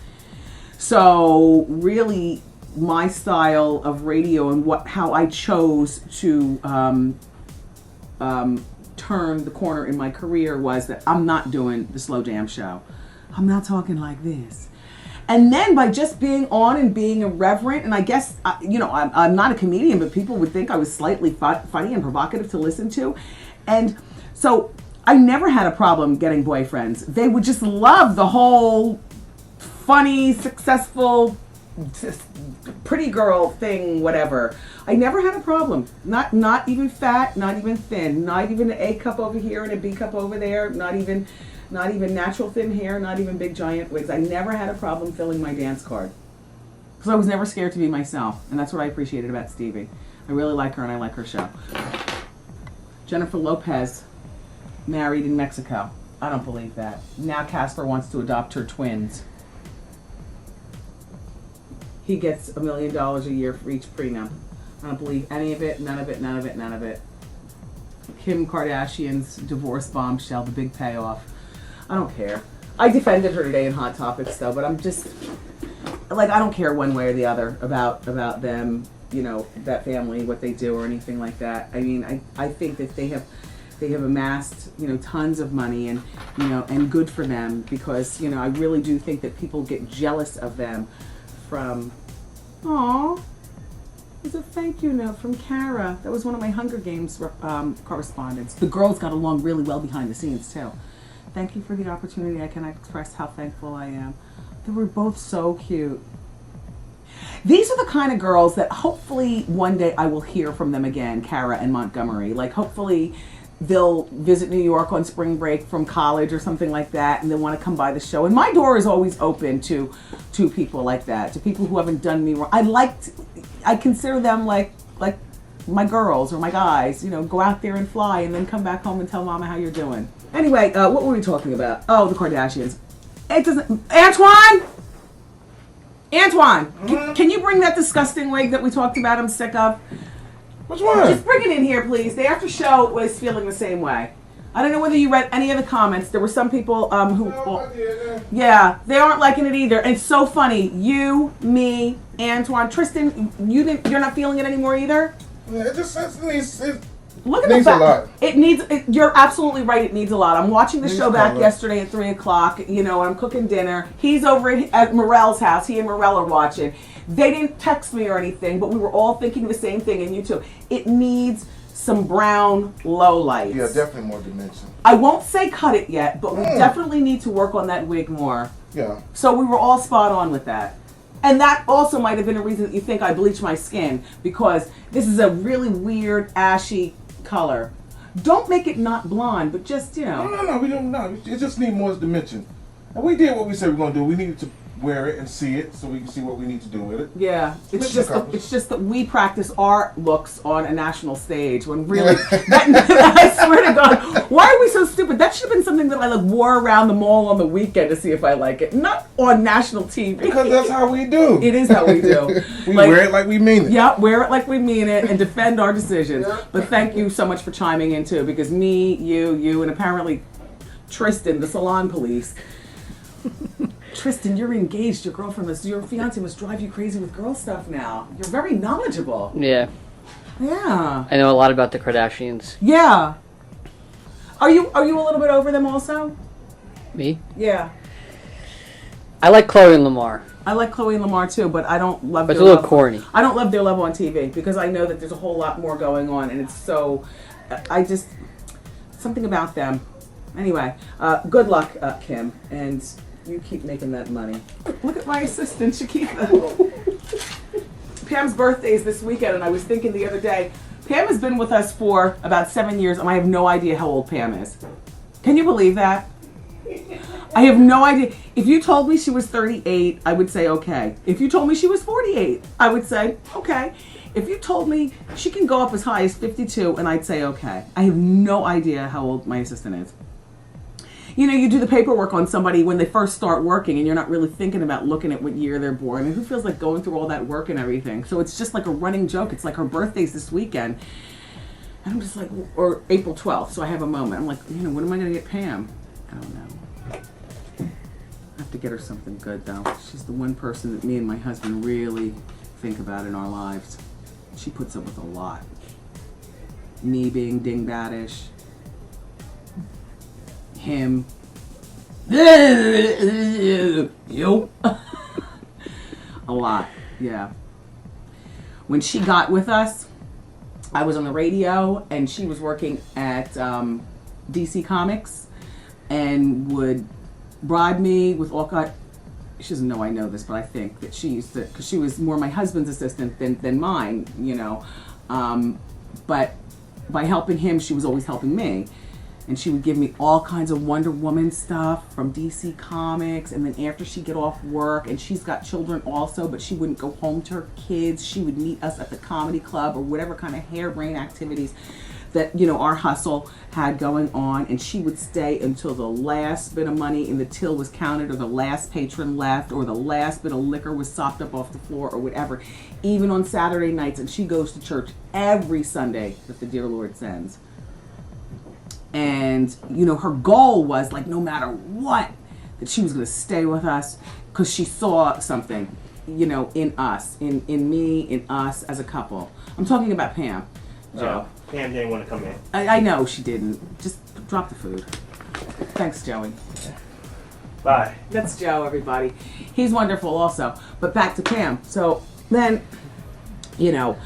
So really, my style of radio and how I chose to turn the corner in my career was that I'm not doing the slow jam show. I'm not talking like this. And then by just being on and being irreverent, and I guess, you know, I'm not a comedian, but people would think I was slightly funny and provocative to listen to. And so I never had a problem getting boyfriends. They would just love the whole funny, successful, pretty girl thing, whatever. I never had a problem. Not even fat, not even thin, not even an A cup over here and a B cup over there, not even natural thin hair, not even big giant wigs. I never had a problem filling my dance card. Because I was never scared to be myself. And that's what I appreciated about Stevie. I really like her and I like her show. Jennifer Lopez, married in Mexico. I don't believe that. Now Casper wants to adopt her twins. He gets $1 million a year for each prenup. I don't believe any of it, none of it, none of it, none of it. Kim Kardashian's divorce bombshell, the big payoff. I don't care. I defended her today in Hot Topics though, but I'm just, like, I don't care one way or the other about them, you know, that family, what they do or anything like that. I mean, I think that they have amassed, you know, tons of money, and, you know, and good for them, because, you know, I really do think that people get jealous of them from, aw, there's a thank you note from Kara. That was one of my Hunger Games correspondents. The girls got along really well behind the scenes too. Thank you for the opportunity. I can express how thankful I am. They were both so cute. These are the kind of girls that hopefully one day I will hear from them again, Kara and Montgomery. Like, hopefully they'll visit New York on spring break from college or something like that, and they want to come by the show. And my door is always open to people like that, to people who haven't done me wrong. I consider them like my girls or my guys, you know, go out there and fly and then come back home and tell mama how you're doing. Anyway, what were we talking about? Oh, the Kardashians. It doesn't, Antoine, can you bring that disgusting wig that we talked about? I'm sick of. Which one? Just bring it in here, please. The after show was feeling the same way. I don't know whether you read any of the comments. There were some people yeah, they aren't liking it either. And it's so funny. You, me, Antoine, Tristan, you're not feeling it anymore either? Yeah, it needs Look at needs the a lot. It needs. You're absolutely right. It needs a lot. I'm watching the show back yesterday at 3:00. You know, I'm cooking dinner. He's over at Morel's house. He and Morel are watching. They didn't text me or anything, but we were all thinking the same thing. And you too. It needs some brown lowlights. Yeah, definitely more dimension. I won't say cut it yet, but we definitely need to work on that wig more. Yeah. So we were all spot on with that. And that also might have been a reason that you think I bleached my skin, because this is a really weird, ashy color. Don't make it not blonde, but just, you know. No, we don't know. It just needs more dimension. And we did what we said we are going to do. We needed to wear it and see it so we can see what we need to do with it. Yeah, it's just that we practice our looks on a national stage when really, I swear to God, why are we so stupid? That should have been something that I wore around the mall on the weekend to see if I like it, not on national TV. Because that's how we do. It is how we do. We wear it like we mean it. Yeah, wear it like we mean it and defend our decisions. Yeah. But thank you so much for chiming in too, because me, you, and apparently Tristan, the salon police. Tristan, you're engaged. Your fiance must drive you crazy with girl stuff now. You're very knowledgeable. Yeah. Yeah. I know a lot about the Kardashians. Yeah. Are you a little bit over them also? Me? Yeah. I like Chloe and Lamar. I like Chloe and Lamar too, but I don't love but their it's a little love. corny. I don't love their love on TV because I know that there's a whole lot more going on, and it's so. Something about them. Anyway, good luck, Kim, and you keep making that money. Look at my assistant, Shakitha. Pam's birthday is this weekend, and I was thinking the other day, Pam has been with us for about 7 years, and I have no idea how old Pam is. Can you believe that? I have no idea. If you told me she was 38, I would say okay. If you told me she was 48, I would say okay. If you told me she can go up as high as 52, and I'd say okay. I have no idea how old my assistant is. You know, you do the paperwork on somebody when they first start working, and you're not really thinking about looking at what year they're born. And who feels like going through all that work and everything? So it's just like a running joke. It's like her birthday's this weekend. And I'm just like, or April 12th, so I have a moment. I'm like, you know, what am I going to get Pam? I don't know. I have to get her something good, though. She's the one person that me and my husband really think about in our lives. She puts up with a lot. Me being dingbatish. Him. Yo. A lot, yeah. When she got with us, I was on the radio, and she was working at DC Comics, and would bribe me with all kinds. She doesn't know I know this, but I think that she used to, because she was more my husband's assistant than mine, you know. But by helping him, she was always helping me. And she would give me all kinds of Wonder Woman stuff from DC Comics. And then after she'd get off work, and she's got children also, but she wouldn't go home to her kids. She would meet us at the comedy club or whatever kind of harebrained activities that, you know, our hustle had going on, and she would stay until the last bit of money in the till was counted, or the last patron left, or the last bit of liquor was sopped up off the floor, or whatever, even on Saturday nights. And she goes to church every Sunday that the dear Lord sends. And, you know, her goal was, like, no matter what, that she was going to stay with us, because she saw something, you know, in us, in me, in us as a couple. I'm talking about Pam. Joe. Pam didn't want to come in. I know she didn't. Just drop the food. Thanks, Joey. Bye. That's Joe, everybody. He's wonderful also. But back to Pam. So then, you know,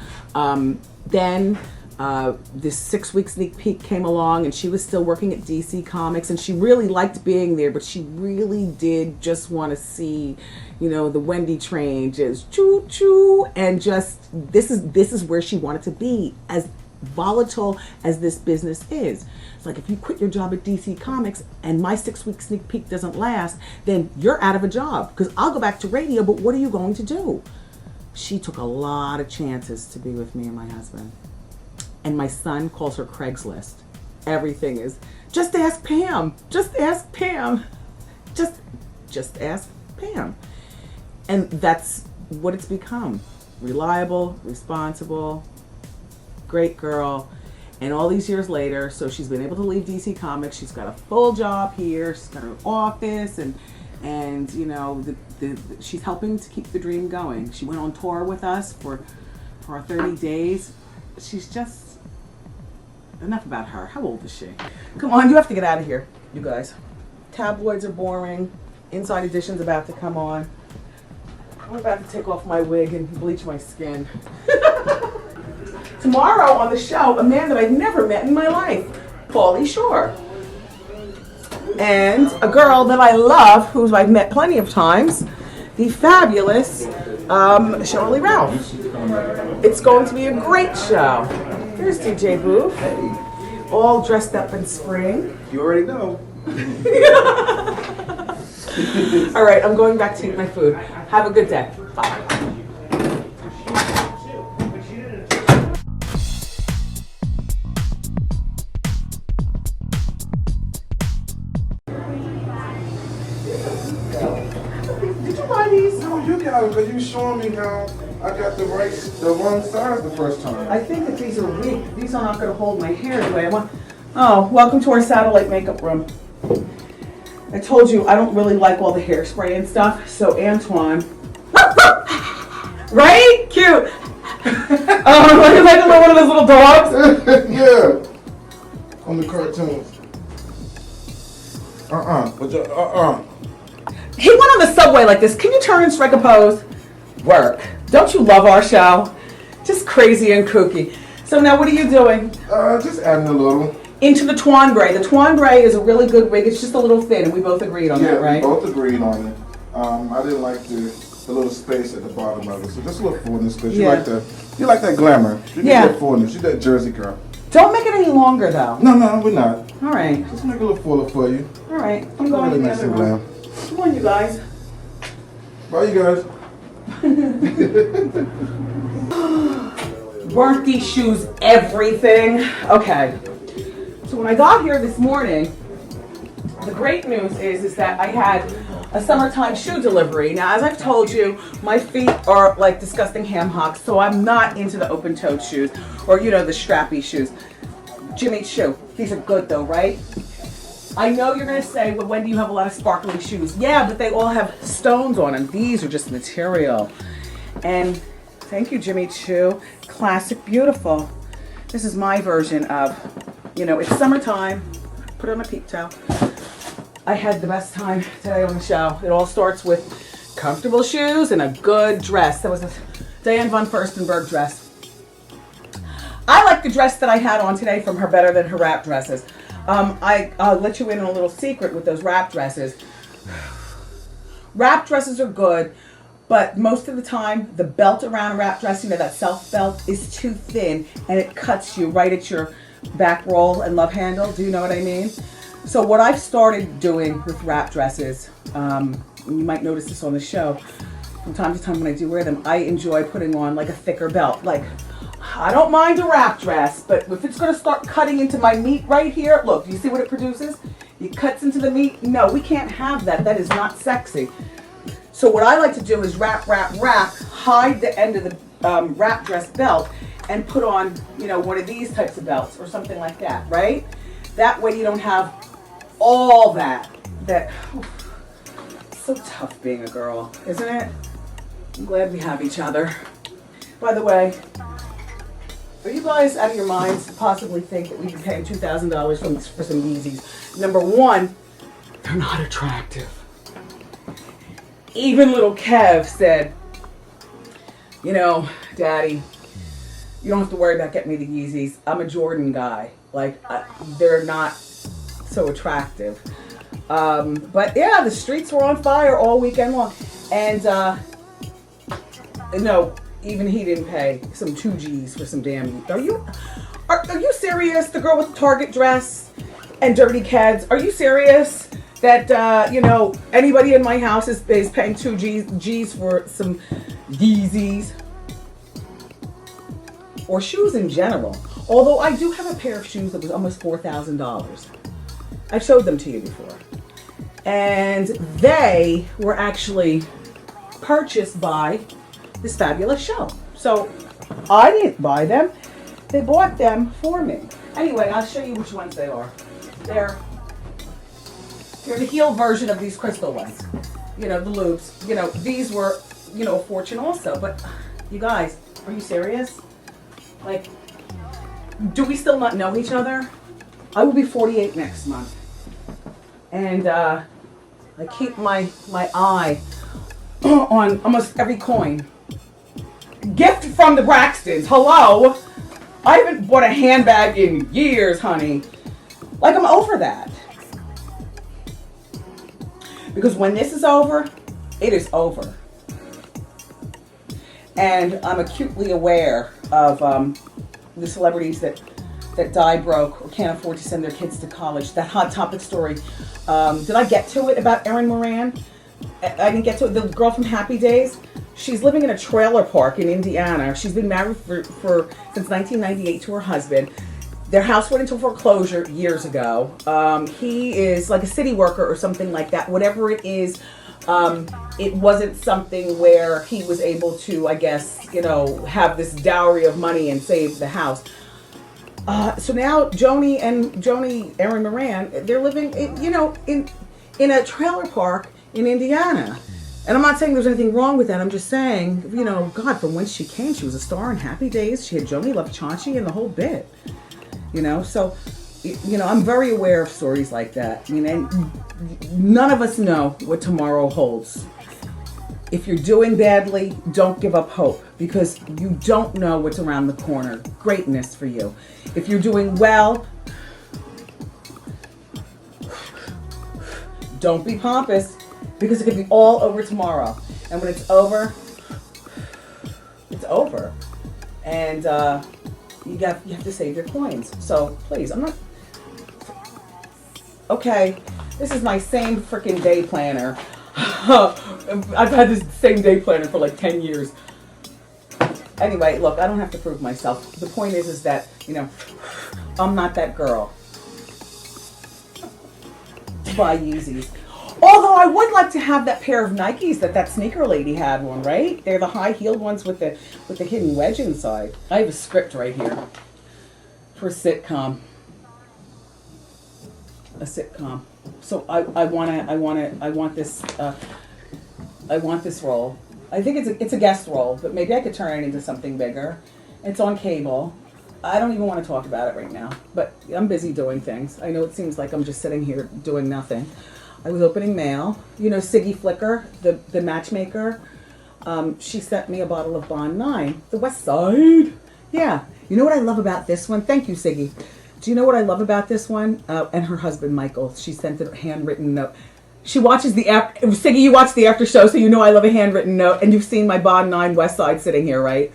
this 6-week sneak peek came along, and she was still working at DC Comics, and she really liked being there, but she really did just want to see, you know, the Wendy train just choo choo, and just this is where she wanted to be, as volatile as this business is. It's like, if you quit your job at DC Comics and my 6-week sneak peek doesn't last, then you're out of a job, because I'll go back to radio, but what are you going to do? She took a lot of chances to be with me and my husband. And my son calls her Craigslist. Everything is, just ask Pam. Just ask Pam. Just ask Pam. And that's what it's become. Reliable, responsible, great girl. And all these years later, so she's been able to leave DC Comics. She's got a full job here. She's got her office, and you know, she's helping to keep the dream going. She went on tour with us for our 30 days. She's just, enough about her. How old is she? Come on, you have to get out of here, you guys. Tabloids are boring. Inside Edition's about to come on. I'm about to take off my wig and bleach my skin. Tomorrow on the show, a man that I've never met in my life, Pauly Shore. And a girl that I love, who I've met plenty of times, the fabulous Shirley Ralph. It's going to be a great show. Here's DJ Booth, all dressed up in spring. You already know. All right, I'm going back to eat my food. Have a good day. Bye. Did you buy these? No, you got them, because you showing me how I got the wrong size the first time. I think that these are weak. These are not going to hold my hair the way I want. Oh, welcome to our satellite makeup room. I told you I don't really like all the hairspray and stuff, so Antoine. Right? Cute. Oh, like one of those little dogs? Yeah. On the cartoons. He went on the subway like this. Can you turn and strike a pose? Work. Don't you love our show? Just crazy and kooky. So now what are you doing? Just adding a little. Into the Twanbray. The Twanbray is a really good wig. It's just a little thin, and we both agreed on that, right? Yeah, we both agreed on it. I didn't like the little space at the bottom of it, so just a little fullness, because you like that glamour. You need that fullness. You're that Jersey girl. Don't make it any longer, though. No, we're not. All right. Just make it a little fuller for you. All right. I'm going to the other room. Come on, you guys. Bye, you guys. Weren't these shoes everything? Okay. So when I got here this morning, the great news is that I had a summertime shoe delivery. Now, as I've told you, my feet are like disgusting ham hocks, so I'm not into the open-toed shoes, or you know, the strappy shoes. Jimmy Choo. These are good though, right? I know you're gonna say, well, Wendy, you have a lot of sparkly shoes. Yeah, but they all have stones on them. These are just material. And thank you, Jimmy Choo. Classic, beautiful. This is my version of, you know, it's summertime. Put on my peep towel. I had the best time today on the show. It all starts with comfortable shoes and a good dress. That was a Diane von Furstenberg dress. I like the dress that I had on today from her better than her wrap dresses. I'll let you in on a little secret with those wrap dresses. Wrap dresses are good, but most of the time, the belt around a wrap dress, you know, that self belt is too thin and it cuts you right at your back roll and love handle. Do you know what I mean? So what I've started doing with wrap dresses, you might notice this on the show, from time to time when I do wear them, I enjoy putting on like a thicker belt. Like, I don't mind a wrap dress, but if it's going to start cutting into my meat right here, look, do you see what it produces? It cuts into the meat. No, we can't have that. That is not sexy. So what I like to do is wrap, hide the end of the wrap dress belt, and put on, you know, one of these types of belts or something like that, right? That way you don't have all that. It's so tough being a girl, isn't it? I'm glad we have each other. By the way, are you guys out of your minds to possibly think that we've been paying $2,000 for some Yeezys? Number one, they're not attractive. Even little Kev said, you know, Daddy, you don't have to worry about getting me the Yeezys. I'm a Jordan guy. Like, they're not so attractive. But yeah, the streets were on fire all weekend long. And, no, even he didn't pay some 2 G's for some damn. Are you serious? The girl with the Target dress and dirty kids. Are you serious that you know, anybody in my house is paying 2 G's for some Yeezys or shoes in general? Although I do have a pair of shoes that was almost $4,000. I showed them to you before, and they were actually purchased by this fabulous show. So I didn't buy them. They bought them for me. Anyway, I'll show you which ones they are. They're the heel version of these crystal ones. You know, the loops. You know, these were, you know, a fortune also. But you guys, are you serious? Like, do we still not know each other? I will be 48 next month. And I keep my eye on almost every coin. Gift from the Braxtons. Hello? I haven't bought a handbag in years, honey. Like, I'm over that. Because when this is over, it is over. And I'm acutely aware of the celebrities that die broke or can't afford to send their kids to college. That Hot Topic story. Did I get to it about Erin Moran? I didn't get to it. The girl from Happy Days. She's living in a trailer park in Indiana. She's been married for since 1998 to her husband. Their house went into foreclosure years ago. He is like a city worker or something like that. Whatever it is, it wasn't something where he was able to, I guess, you know, have this dowry of money and save the house. So now Joni and Erin Moran, they're living, you know, in a trailer park in Indiana. And I'm not saying there's anything wrong with that. I'm just saying, you know, God, from whence she came, she was a star in Happy Days. She had Joni Love Chauncy and the whole bit. You know, so, you know, I'm very aware of stories like that. I mean, and none of us know what tomorrow holds. If you're doing badly, don't give up hope, because you don't know what's around the corner. Greatness for you. If you're doing well, don't be pompous, because it could be all over tomorrow. And when it's over, it's over. And you have to save your coins. So please, I'm not. Okay, this is my same freaking day planner. I've had this same day planner for like 10 years. Anyway, look, I don't have to prove myself. The point is that, you know, I'm not that girl to buy Yeezys. Although I would like to have that pair of Nikes that sneaker lady had one, right? They're the high-heeled ones with the hidden wedge inside. I have a script right here for a sitcom. A sitcom. So I want this role. I think it's a guest role, but maybe I could turn it into something bigger. It's on cable. I don't even want to talk about it right now, but I'm busy doing things. I know it seems like I'm just sitting here doing nothing. I was opening mail. You know Siggy Flicker, the matchmaker? She sent me a bottle of Bond 9, the West Side. Yeah. You know what I love about this one? Thank you, Siggy. Do you know what I love about this one? And her husband, Michael. She sent a handwritten note. She watches Siggy, you watch the after show, so you know I love a handwritten note. And you've seen my Bond 9 West Side sitting here, right?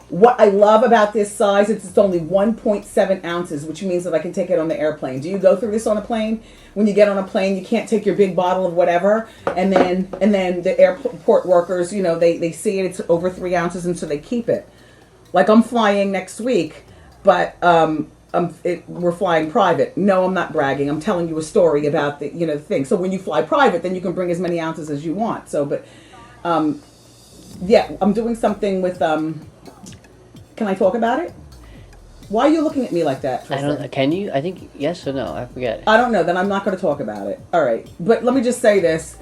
What I love about this size, it's only 1.7 ounces, which means that I can take it on the airplane. Do you go through this on a plane? When you get on a plane, you can't take your big bottle of whatever, and then the airport workers, you know, they see it, it's over 3 ounces, and so they keep it. Like I'm flying next week, but we're flying private. No, I'm not bragging. I'm telling you a story about the the thing. So when you fly private, then you can bring as many ounces as you want. So, but yeah, I'm doing something with. Can I talk about it? Why are you looking at me like that, Tristan? I don't. Can you? I think yes or no. I forget. I don't know. Then I'm not going to talk about it. All right. But let me just say this: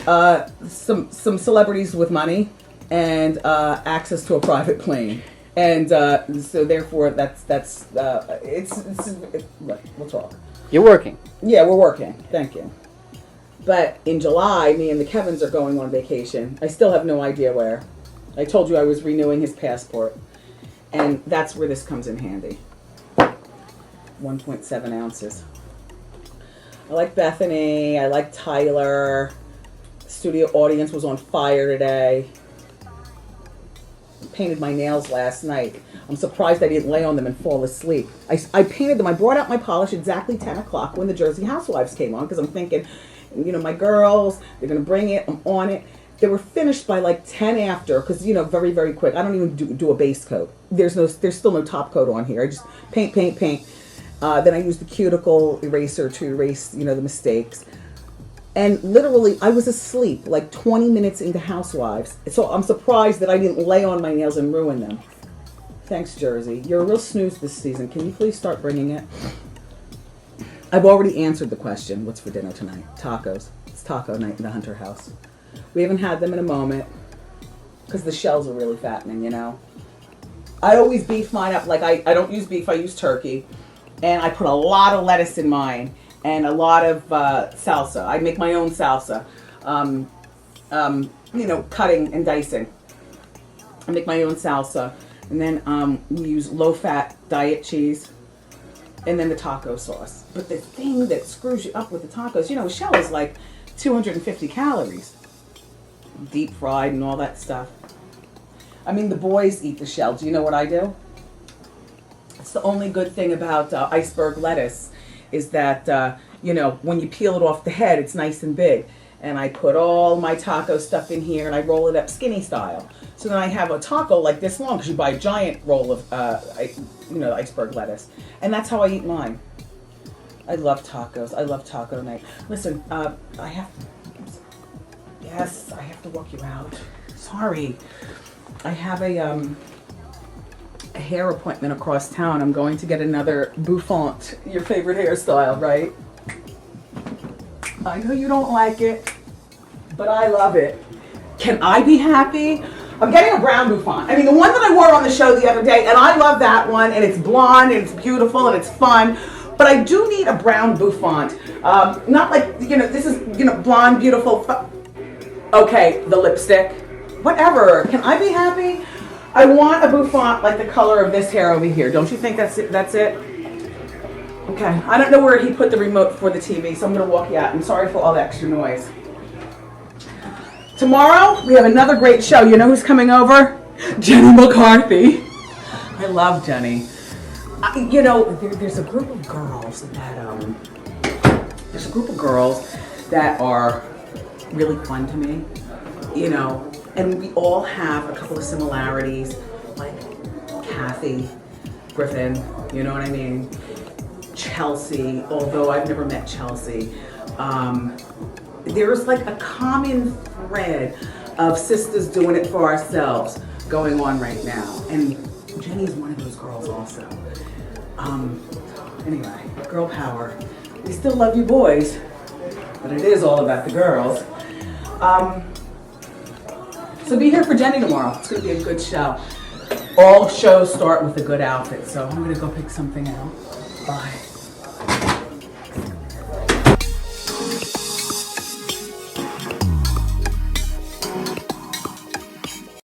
some celebrities with money and access to a private plane, and so therefore that's look, we'll talk. You're working. Yeah, we're working. Thank you. But in July, me and the Kevins are going on vacation. I still have no idea where. I told you I was renewing his passport. And that's where this comes in handy. 1.7 ounces. I like Bethany. I like Tyler. The studio audience was on fire today. I painted my nails last night. I'm surprised I didn't lay on them and fall asleep. I painted them. I brought out my polish exactly 10 o'clock when the Jersey Housewives came on because I'm thinking, my girls, they're going to bring it. I'm on it. They were finished by like 10 after because, very, very quick. I don't even do a base coat. There's still no top coat on here. I just paint. Then I use the cuticle eraser to erase, the mistakes. And literally, I was asleep like 20 minutes into Housewives. So I'm surprised that I didn't lay on my nails and ruin them. Thanks, Jersey. You're a real snooze this season. Can you please start bringing it? I've already answered the question. What's for dinner tonight? Tacos. It's taco night in the Hunter house. We haven't had them in a moment because the shells are really fattening, I always beef mine up. Like I don't use beef, I use turkey. And I put a lot of lettuce in mine and a lot of salsa. I make my own salsa, cutting and dicing. I make my own salsa. And then we use low-fat diet cheese and then the taco sauce. But the thing that screws you up with the tacos, a shell is like 250 calories. Deep fried and all that stuff. I mean, the boys eat the shell. Do you know what I do? It's the only good thing about iceberg lettuce is that, when you peel it off the head, it's nice and big. And I put all my taco stuff in here and I roll it up skinny style. So then I have a taco like this long because you buy a giant roll of, iceberg lettuce. And that's how I eat mine. I love tacos. I love taco night. Listen, I have to walk you out. Sorry. I have a hair appointment across town. I'm going to get another bouffant, your favorite hairstyle, right? I know you don't like it, but I love it. Can I be happy? I'm getting a brown bouffant. I mean, the one that I wore on the show the other day, and I love that one, and it's blonde, and it's beautiful, and it's fun. But I do need a brown bouffant. Not like, this is, blonde, beautiful. Okay, the lipstick. Whatever. Can I be happy? I want a bouffant like the color of this hair over here. Don't you think that's it? Okay. I don't know where he put the remote for the TV, so I'm going to walk you out. I'm sorry for all the extra noise. Tomorrow, we have another great show. You know who's coming over? Jenny McCarthy. I love Jenny. There's a group of girls that are really fun to me, and we all have a couple of similarities, like Kathy Griffin, you know what I mean? Chelsea, although I've never met Chelsea. There's like a common thread of sisters doing it for ourselves going on right now, and Jenny's one of those girls also. Anyway, girl power. We still love you boys, but it is all about the girls. So be here for Jenny tomorrow. It's going to be a good show. All shows start with a good outfit, so I'm going to go pick something out. Bye.